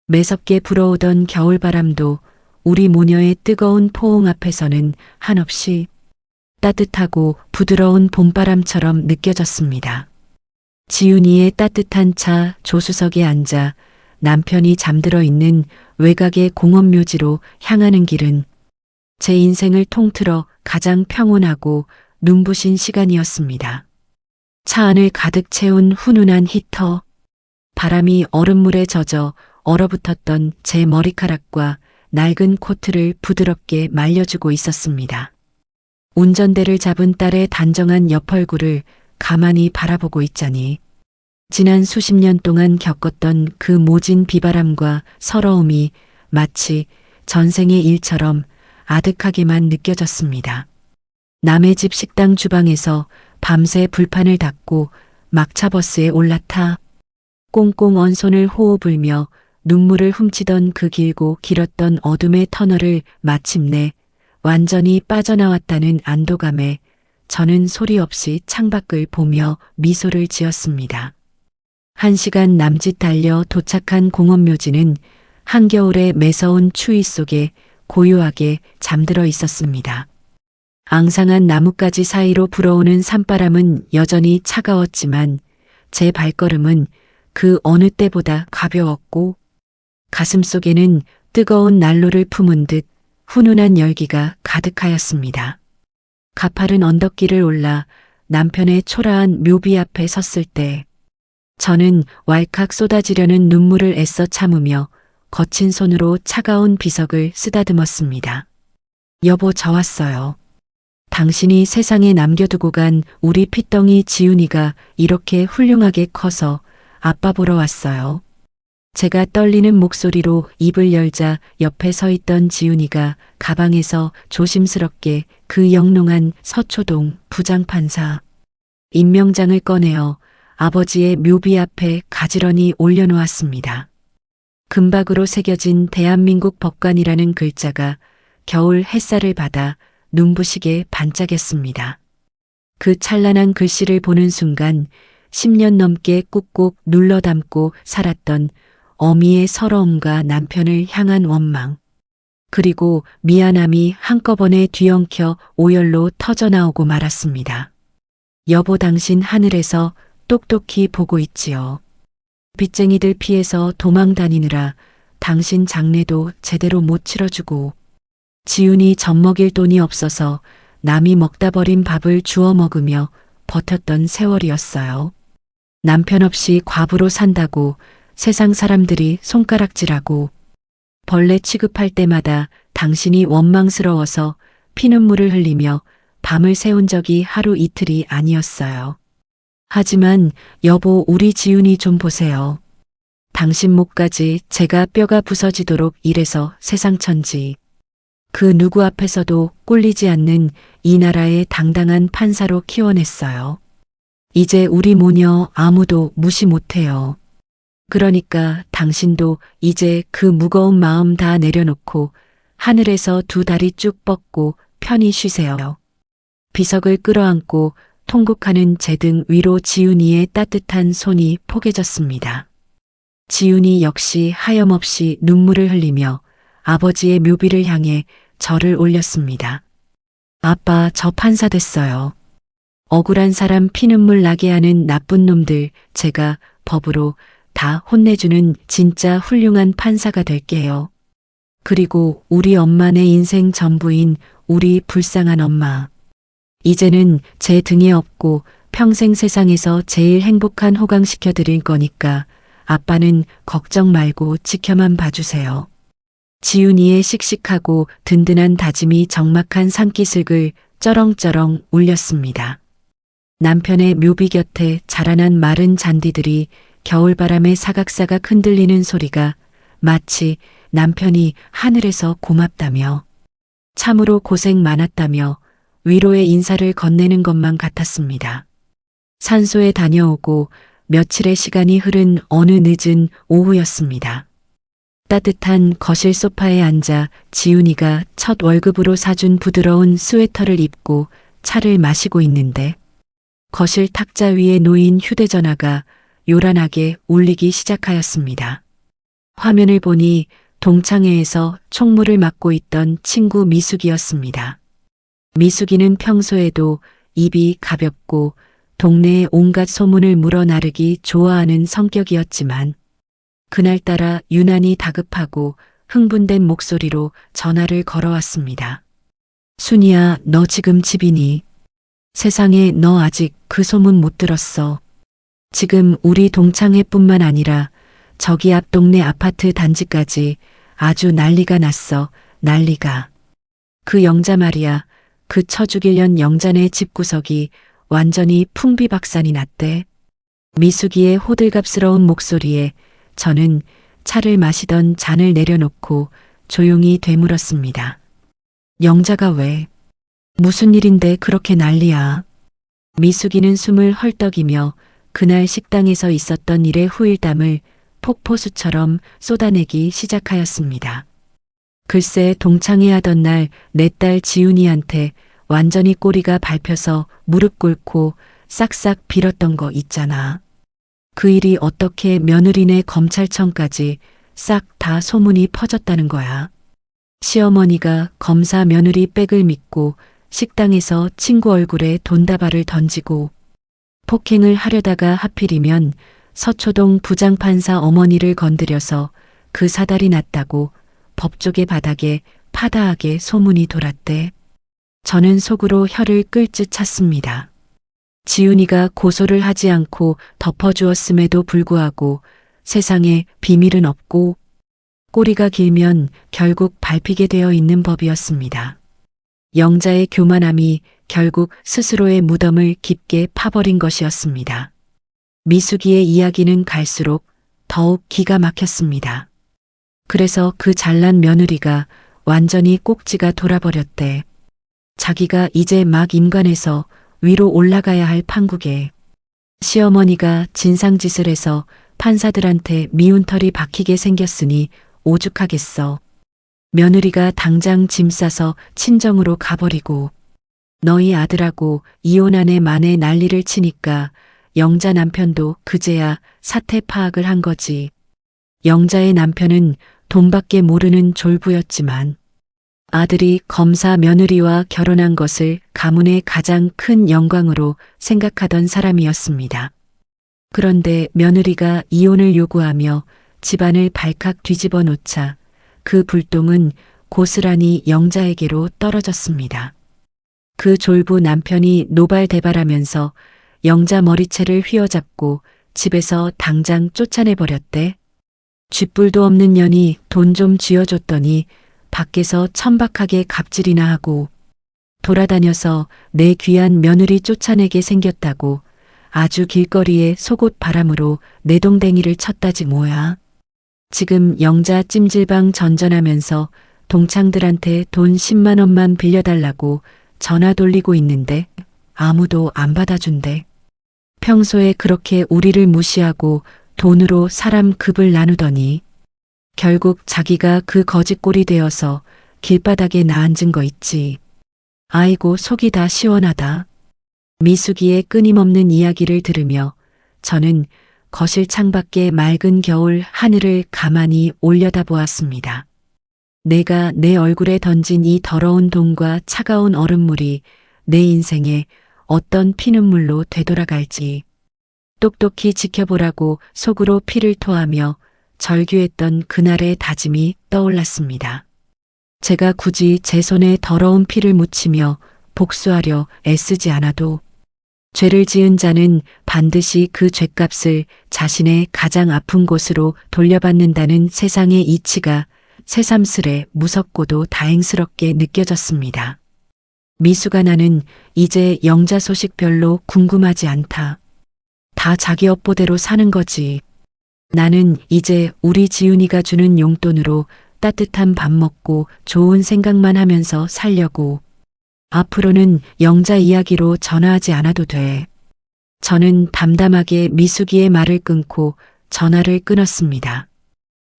A: 매섭게 불어오던 겨울바람도 우리 모녀의 뜨거운 포옹 앞에서는 한없이 따뜻하고 부드러운 봄바람처럼 느껴졌습니다. 지훈이의 따뜻한 차 조수석에 앉아 남편이 잠들어 있는 외곽의 공원묘지로 향하는 길은 제 인생을 통틀어 가장 평온하고 눈부신 시간이었습니다. 차 안을 가득 채운 훈훈한 히터, 바람이 얼음물에 젖어 얼어붙었던 제 머리카락과 낡은 코트를 부드럽게 말려주고 있었습니다. 운전대를 잡은 딸의 단정한 옆얼굴을 가만히 바라보고 있자니 지난 수십 년 동안 겪었던 그 모진 비바람과 서러움이 마치 전생의 일처럼 아득하게만 느껴졌습니다. 남의 집 식당 주방에서 밤새 불판을 닦고 막차버스에 올라타 꽁꽁 언 손을 호호 불며 눈물을 훔치던 그 길고 길었던 어둠의 터널을 마침내 완전히 빠져나왔다는 안도감에 저는 소리 없이 창밖을 보며 미소를 지었습니다. 1시간 남짓 달려 도착한 공원묘지는 한겨울의 매서운 추위 속에 고요하게 잠들어 있었습니다. 앙상한 나뭇가지 사이로 불어오는 산바람은 여전히 차가웠지만 제 발걸음은 그 어느 때보다 가벼웠고 가슴속에는 뜨거운 난로를 품은 듯 훈훈한 열기가 가득하였습니다. 가파른 언덕길을 올라 남편의 초라한 묘비 앞에 섰을 때 저는 왈칵 쏟아지려는 눈물을 애써 참으며 거친 손으로 차가운 비석을 쓰다듬었습니다. 여보, 저 왔어요. 당신이 세상에 남겨두고 간 우리 핏덩이 지훈이가 이렇게 훌륭하게 커서 아빠 보러 왔어요. 제가 떨리는 목소리로 입을 열자 옆에 서 있던 지훈이가 가방에서 조심스럽게 그 영롱한 서초동 부장판사 임명장을 꺼내어 아버지의 묘비 앞에 가지런히 올려놓았습니다. 금박으로 새겨진 대한민국 법관이라는 글자가 겨울 햇살을 받아 눈부시게 반짝였습니다. 그 찬란한 글씨를 보는 순간 10년 넘게 꾹꾹 눌러 담고 살았던 어미의 서러움과 남편을 향한 원망, 그리고 미안함이 한꺼번에 뒤엉켜 오열로 터져나오고 말았습니다. 여보, 당신 하늘에서 똑똑히 보고 있지요. 빚쟁이들 피해서 도망 다니느라 당신 장례도 제대로 못 치러주고 지훈이 젖먹일 돈이 없어서 남이 먹다 버린 밥을 주워 먹으며 버텼던 세월이었어요. 남편 없이 과부로 산다고 세상 사람들이 손가락질하고 벌레 취급할 때마다 당신이 원망스러워서 피눈물을 흘리며 밤을 새운 적이 하루 이틀이 아니었어요. 하지만 여보, 우리 지훈이 좀 보세요. 당신 목까지 제가 뼈가 부서지도록 일해서 세상천지 그 누구 앞에서도 꼴리지 않는 이 나라의 당당한 판사로 키워냈어요. 이제 우리 모녀 아무도 무시 못해요. 그러니까 당신도 이제 그 무거운 마음 다 내려놓고 하늘에서 두 다리 쭉 뻗고 편히 쉬세요. 비석을 끌어안고 통곡하는 제 등 위로 지훈이의 따뜻한 손이 포개졌습니다. 지훈이 역시 하염없이 눈물을 흘리며 아버지의 묘비를 향해 절을 올렸습니다. 아빠, 저 판사 됐어요. 억울한 사람 피눈물 나게 하는 나쁜 놈들 제가 법으로 다 혼내주는 진짜 훌륭한 판사가 될게요. 그리고 우리 엄마네 인생 전부인 우리 불쌍한 엄마. 이제는 제 등에 업고 평생 세상에서 제일 행복한 호강시켜 드릴 거니까 아빠는 걱정 말고 지켜만 봐주세요. 지훈이의 씩씩하고 든든한 다짐이 적막한 산기슭을 쩌렁쩌렁 울렸습니다. 남편의 묘비 곁에 자라난 마른 잔디들이 겨울바람에 사각사각 흔들리는 소리가 마치 남편이 하늘에서 고맙다며 참으로 고생 많았다며 위로의 인사를 건네는 것만 같았습니다. 산소에 다녀오고 며칠의 시간이 흐른 어느 늦은 오후였습니다. 따뜻한 거실 소파에 앉아 지훈이가 첫 월급으로 사준 부드러운 스웨터를 입고 차를 마시고 있는데 거실 탁자 위에 놓인 휴대전화가 요란하게 울리기 시작하였습니다. 화면을 보니 동창회에서 총무를 맡고 있던 친구 미숙이었습니다. 미숙이는 평소에도 입이 가볍고 동네의 온갖 소문을 물어나르기 좋아하는 성격이었지만 그날따라 유난히 다급하고 흥분된 목소리로 전화를 걸어왔습니다. 순이야, 너 지금 집이니? 세상에, 너 아직 그 소문 못 들었어. 지금 우리 동창회뿐만 아니라 저기 앞 동네 아파트 단지까지 아주 난리가 났어. 난리가. 그 영자 말이야. 그 쳐죽일년 영자네 집구석이 완전히 풍비박산이 났대. 미숙이의 호들갑스러운 목소리에 저는 차를 마시던 잔을 내려놓고 조용히 되물었습니다. 영자가 왜? 무슨 일인데 그렇게 난리야? 미숙이는 숨을 헐떡이며 그날 식당에서 있었던 일의 후일담을 폭포수처럼 쏟아내기 시작하였습니다. 글쎄, 동창회 하던 날 내 딸 지훈이한테 완전히 꼬리가 밟혀서 무릎 꿇고 싹싹 빌었던 거 있잖아. 그 일이 어떻게 며느리네 검찰청까지 싹 다 소문이 퍼졌다는 거야. 시어머니가 검사 며느리 백을 믿고 식당에서 친구 얼굴에 돈다발을 던지고 폭행을 하려다가 하필이면 서초동 부장판사 어머니를 건드려서 그 사달이 났다고 법조계 바닥에 파다하게 소문이 돌았대. 저는 속으로 혀를 끌듯 찼습니다. 지훈이가 고소를 하지 않고 덮어주었음에도 불구하고 세상에 비밀은 없고 꼬리가 길면 결국 밟히게 되어 있는 법이었습니다. 영자의 교만함이 결국 스스로의 무덤을 깊게 파버린 것이었습니다. 미숙이의 이야기는 갈수록 더욱 기가 막혔습니다. 그래서 그 잘난 며느리가 완전히 꼭지가 돌아버렸대. 자기가 이제 막 임관해서 위로 올라가야 할 판국에 시어머니가 진상짓을 해서 판사들한테 미운 털이 박히게 생겼으니 오죽하겠어. 며느리가 당장 짐 싸서 친정으로 가버리고 너희 아들하고 이혼한 애 만에 난리를 치니까 영자 남편도 그제야 사태 파악을 한 거지. 영자의 남편은 돈밖에 모르는 졸부였지만 아들이 검사 며느리와 결혼한 것을 가문의 가장 큰 영광으로 생각하던 사람이었습니다. 그런데 며느리가 이혼을 요구하며 집안을 발칵 뒤집어 놓자 그 불똥은 고스란히 영자에게로 떨어졌습니다. 그 졸부 남편이 노발대발하면서 영자 머리채를 휘어잡고 집에서 당장 쫓아내버렸대. 쥐뿔도 없는 년이 돈 좀 쥐어줬더니 밖에서 천박하게 갑질이나 하고 돌아다녀서 내 귀한 며느리 쫓아내게 생겼다고 아주 길거리에 속옷 바람으로 내동댕이를 쳤다지 뭐야. 지금 영자 찜질방 전전하면서 동창들한테 돈 10만 원만 빌려달라고 전화 돌리고 있는데 아무도 안 받아준대. 평소에 그렇게 우리를 무시하고 돈으로 사람 급을 나누더니 결국 자기가 그 거짓골이 되어서 길바닥에 나앉은 거 있지. 아이고 속이 다 시원하다. 미숙이의 끊임없는 이야기를 들으며 저는 거실 창밖에 맑은 겨울 하늘을 가만히 올려다보았습니다. 내가 내 얼굴에 던진 이 더러운 돈과 차가운 얼음물이 내 인생에 어떤 피눈물로 되돌아갈지 똑똑히 지켜보라고 속으로 피를 토하며 절규했던 그날의 다짐이 떠올랐습니다. 제가 굳이 제 손에 더러운 피를 묻히며 복수하려 애쓰지 않아도 죄를 지은 자는 반드시 그 죄값을 자신의 가장 아픈 곳으로 돌려받는다는 세상의 이치가 새삼스레 무섭고도 다행스럽게 느껴졌습니다. 미숙아, 나는 이제 영자 소식 별로 궁금하지 않다. 다 자기 업보대로 사는 거지. 나는 이제 우리 지훈이가 주는 용돈으로 따뜻한 밥 먹고 좋은 생각만 하면서 살려고. 앞으로는 영자 이야기로 전화하지 않아도 돼. 저는 담담하게 미숙이의 말을 끊고 전화를 끊었습니다.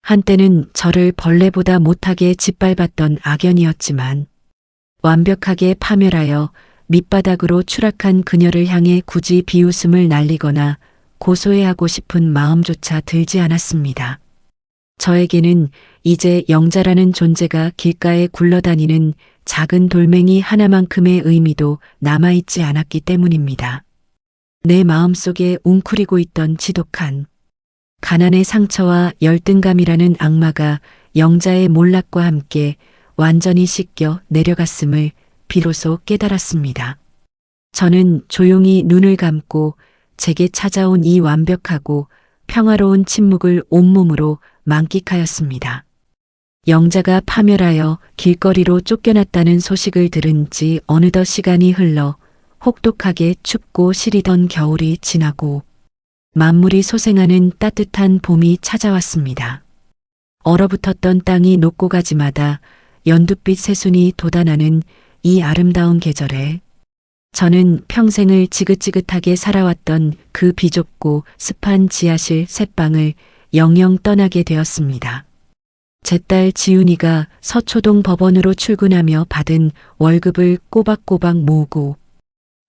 A: 한때는 저를 벌레보다 못하게 짓밟았던 악연이었지만 완벽하게 파멸하여 밑바닥으로 추락한 그녀를 향해 굳이 비웃음을 날리거나 고소해하고 싶은 마음조차 들지 않았습니다. 저에게는 이제 영자라는 존재가 길가에 굴러다니는 작은 돌멩이 하나만큼의 의미도 남아있지 않았기 때문입니다. 내 마음속에 웅크리고 있던 지독한 가난의 상처와 열등감이라는 악마가 영자의 몰락과 함께 완전히 씻겨 내려갔음을 비로소 깨달았습니다. 저는 조용히 눈을 감고 제게 찾아온 이 완벽하고 평화로운 침묵을 온몸으로 만끽하였습니다. 영자가 파멸하여 길거리로 쫓겨났다는 소식을 들은 지 어느덧 시간이 흘러 혹독하게 춥고 시리던 겨울이 지나고 만물이 소생하는 따뜻한 봄이 찾아왔습니다. 얼어붙었던 땅이 녹고가지마다 연두빛 새순이 돋아나는 이 아름다운 계절에 저는 평생을 지긋지긋하게 살아왔던 그 비좁고 습한 지하실 셋방을 영영 떠나게 되었습니다. 제 딸 지훈이가 서초동 법원으로 출근하며 받은 월급을 꼬박꼬박 모으고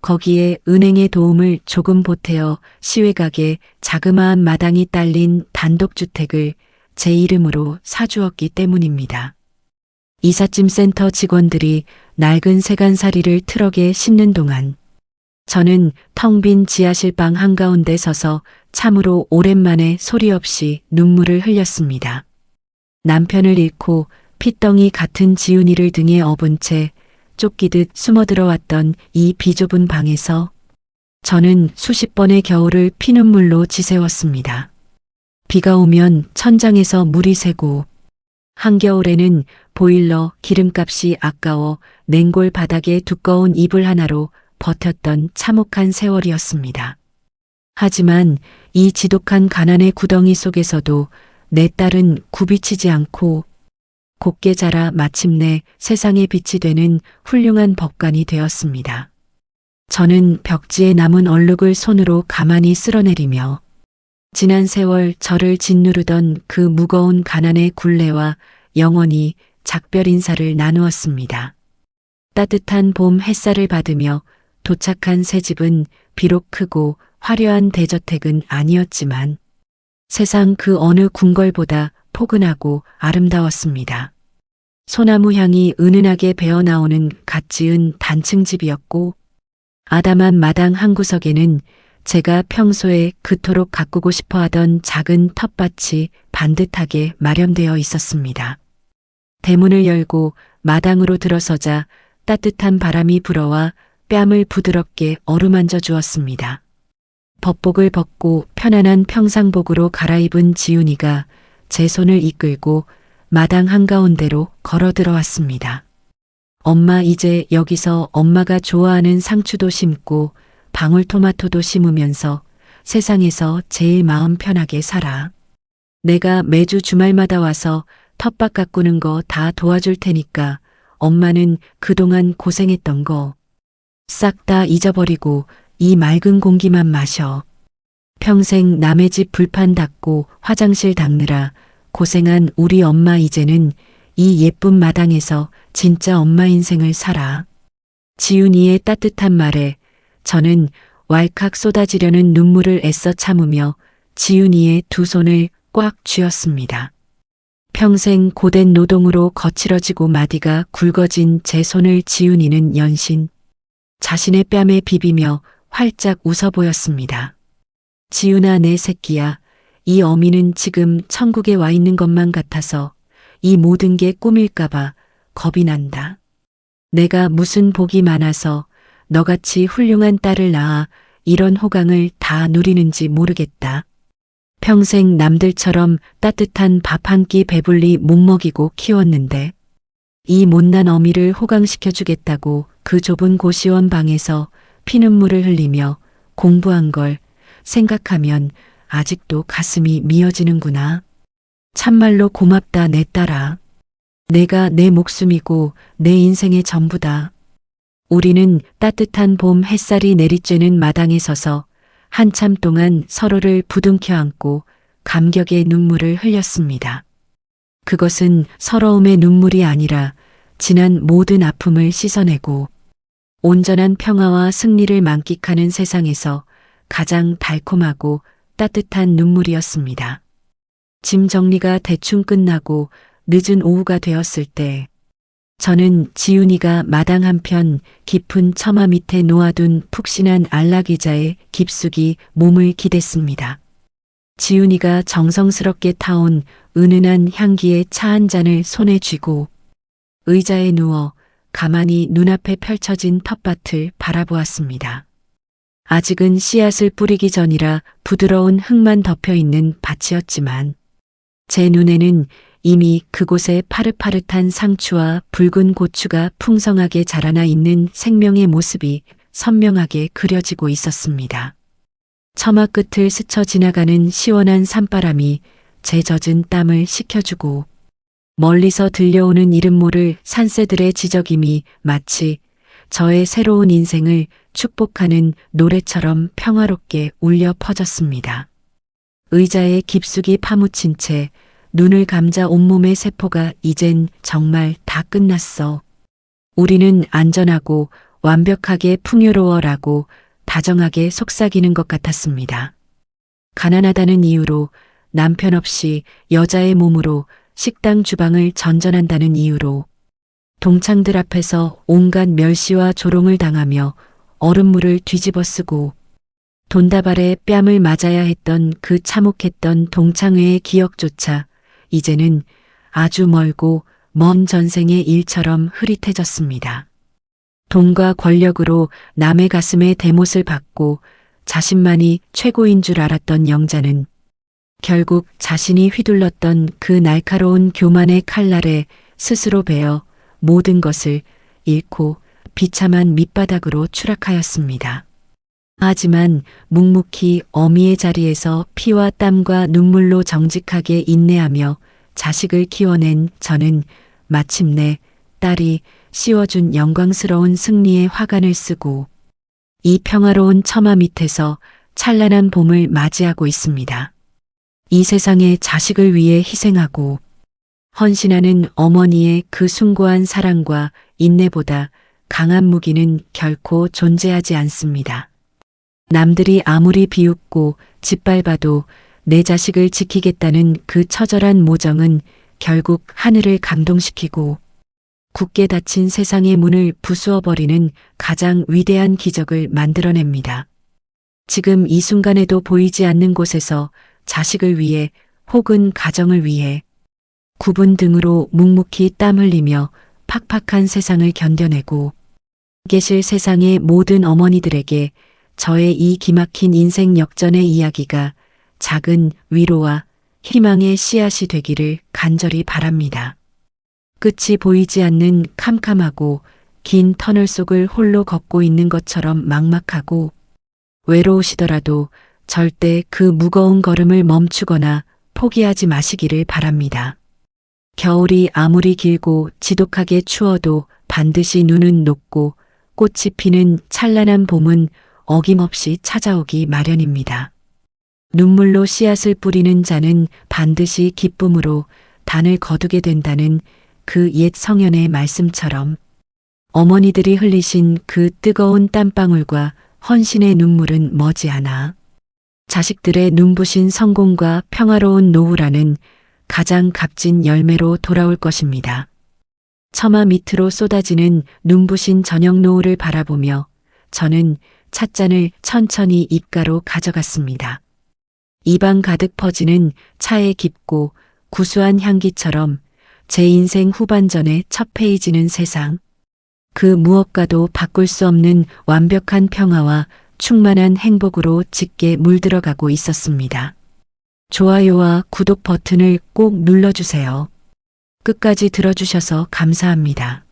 A: 거기에 은행의 도움을 조금 보태어 시외각에 자그마한 마당이 딸린 단독주택을 제 이름으로 사주었기 때문입니다. 이삿짐 센터 직원들이 낡은 세간살이를 트럭에 싣는 동안 저는 텅 빈 지하실 방 한가운데 서서 참으로 오랜만에 소리 없이 눈물을 흘렸습니다. 남편을 잃고 핏덩이 같은 지훈이를 등에 업은 채 쫓기듯 숨어들어왔던 이 비좁은 방에서 저는 수십 번의 겨울을 피눈물로 지새웠습니다. 비가 오면 천장에서 물이 새고 한겨울에는 보일러 기름값이 아까워 냉골 바닥에 두꺼운 이불 하나로 버텼던 참혹한 세월이었습니다. 하지만 이 지독한 가난의 구덩이 속에서도 내 딸은 굽이치지 않고 곱게 자라 마침내 세상의 빛이 되는 훌륭한 법관이 되었습니다. 저는 벽지에 남은 얼룩을 손으로 가만히 쓸어내리며 지난 세월 저를 짓누르던 그 무거운 가난의 굴레와 영원히 작별 인사를 나누었습니다. 따뜻한 봄 햇살을 받으며 도착한 새 집은 비록 크고 화려한 대저택은 아니었지만 세상 그 어느 궁궐보다 포근하고 아름다웠습니다. 소나무 향이 은은하게 배어나오는 갓 지은 단층 집이었고 아담한 마당 한 구석에는 제가 평소에 그토록 가꾸고 싶어 하던 작은 텃밭이 반듯하게 마련되어 있었습니다. 대문을 열고 마당으로 들어서자 따뜻한 바람이 불어와 뺨을 부드럽게 어루만져 주었습니다. 법복을 벗고 편안한 평상복으로 갈아입은 지훈이가 제 손을 이끌고 마당 한가운데로 걸어 들어왔습니다. 엄마 이제 여기서 엄마가 좋아하는 상추도 심고 방울토마토도 심으면서 세상에서 제일 마음 편하게 살아. 내가 매주 주말마다 와서 텃밭 가꾸는 거 다 도와줄 테니까 엄마는 그동안 고생했던 거 싹 다 잊어버리고 이 맑은 공기만 마셔. 평생 남의 집 불판 닦고 화장실 닦느라 고생한 우리 엄마 이제는 이 예쁜 마당에서 진짜 엄마 인생을 살아. 지훈이의 따뜻한 말에 저는 왈칵 쏟아지려는 눈물을 애써 참으며 지훈이의 두 손을 꽉 쥐었습니다. 평생 고된 노동으로 거칠어지고 마디가 굵어진 제 손을 지훈이는 연신 자신의 뺨에 비비며 활짝 웃어 보였습니다. 지훈아 내 새끼야, 이 어미는 지금 천국에 와 있는 것만 같아서 이 모든 게 꿈일까봐 겁이 난다. 내가 무슨 복이 많아서 너같이 훌륭한 딸을 낳아 이런 호강을 다 누리는지 모르겠다. 평생 남들처럼 따뜻한 밥 한 끼 배불리 못 먹이고 키웠는데 이 못난 어미를 호강시켜 주겠다고 그 좁은 고시원 방에서 피눈물을 흘리며 공부한 걸 생각하면 아직도 가슴이 미어지는구나. 참말로 고맙다 내 딸아. 내가 내 목숨이고 내 인생의 전부다. 우리는 따뜻한 봄 햇살이 내리쬐는 마당에 서서 한참 동안 서로를 부둥켜 안고 감격의 눈물을 흘렸습니다. 그것은 서러움의 눈물이 아니라 지난 모든 아픔을 씻어내고 온전한 평화와 승리를 만끽하는 세상에서 가장 달콤하고 따뜻한 눈물이었습니다. 짐 정리가 대충 끝나고 늦은 오후가 되었을 때 저는 지훈이가 마당 한편 깊은 처마 밑에 놓아둔 푹신한 안락의자에 깊숙이 몸을 기댔습니다. 지훈이가 정성스럽게 타온 은은한 향기의 차 한 잔을 손에 쥐고 의자에 누워 가만히 눈앞에 펼쳐진 텃밭을 바라보았습니다. 아직은 씨앗을 뿌리기 전이라 부드러운 흙만 덮여있는 밭이었지만 제 눈에는 이미 그곳에 파릇파릇한 상추와 붉은 고추가 풍성하게 자라나 있는 생명의 모습이 선명하게 그려지고 있었습니다. 처마 끝을 스쳐 지나가는 시원한 산바람이 제 젖은 땀을 식혀주고 멀리서 들려오는 이름 모를 산새들의 지저김이 마치 저의 새로운 인생을 축복하는 노래처럼 평화롭게 울려 퍼졌습니다. 의자에 깊숙이 파묻힌 채 눈을 감자 온몸의 세포가 이젠 정말 다 끝났어. 우리는 안전하고 완벽하게 풍요로워라고 다정하게 속삭이는 것 같았습니다. 가난하다는 이유로 남편 없이 여자의 몸으로 식당 주방을 전전한다는 이유로 동창들 앞에서 온갖 멸시와 조롱을 당하며 얼음물을 뒤집어 쓰고 돈다발에 뺨을 맞아야 했던 그 참혹했던 동창회의 기억조차 이제는 아주 멀고 먼 전생의 일처럼 흐릿해졌습니다. 돈과 권력으로 남의 가슴에 대못을 박고 자신만이 최고인 줄 알았던 영자는 결국 자신이 휘둘렀던 그 날카로운 교만의 칼날에 스스로 베어 모든 것을 잃고 비참한 밑바닥으로 추락하였습니다. 하지만 묵묵히 어미의 자리에서 피와 땀과 눈물로 정직하게 인내하며 자식을 키워낸 저는 마침내 딸이 씌워준 영광스러운 승리의 화관을 쓰고 이 평화로운 처마 밑에서 찬란한 봄을 맞이하고 있습니다. 이 세상에 자식을 위해 희생하고 헌신하는 어머니의 그 숭고한 사랑과 인내보다 강한 무기는 결코 존재하지 않습니다. 남들이 아무리 비웃고 짓밟아도 내 자식을 지키겠다는 그 처절한 모정은 결국 하늘을 감동시키고 굳게 닫힌 세상의 문을 부수어버리는 가장 위대한 기적을 만들어냅니다. 지금 이 순간에도 보이지 않는 곳에서 자식을 위해 혹은 가정을 위해 굽은 등으로 묵묵히 땀 흘리며 팍팍한 세상을 견뎌내고 계실 세상의 모든 어머니들에게 저의 이 기막힌 인생 역전의 이야기가 작은 위로와 희망의 씨앗이 되기를 간절히 바랍니다. 끝이 보이지 않는 캄캄하고 긴 터널 속을 홀로 걷고 있는 것처럼 막막하고 외로우시더라도 절대 그 무거운 걸음을 멈추거나 포기하지 마시기를 바랍니다. 겨울이 아무리 길고 지독하게 추워도 반드시 눈은 녹고 꽃이 피는 찬란한 봄은 어김없이 찾아오기 마련입니다. 눈물로 씨앗을 뿌리는 자는 반드시 기쁨으로 단을 거두게 된다는 그 옛 성현의 말씀처럼 어머니들이 흘리신 그 뜨거운 땀방울과 헌신의 눈물은 머지않아 자식들의 눈부신 성공과 평화로운 노후라는 가장 값진 열매로 돌아올 것입니다. 처마 밑으로 쏟아지는 눈부신 저녁 노을을 바라보며 저는 찻잔을 천천히 입가로 가져갔습니다. 입안 가득 퍼지는 차의 깊고 구수한 향기처럼 제 인생 후반전의 첫 페이지는 세상 그 무엇과도 바꿀 수 없는 완벽한 평화와 충만한 행복으로 짙게 물들어가고 있었습니다. 좋아요와 구독 버튼을 꼭 눌러주세요. 끝까지 들어주셔서 감사합니다.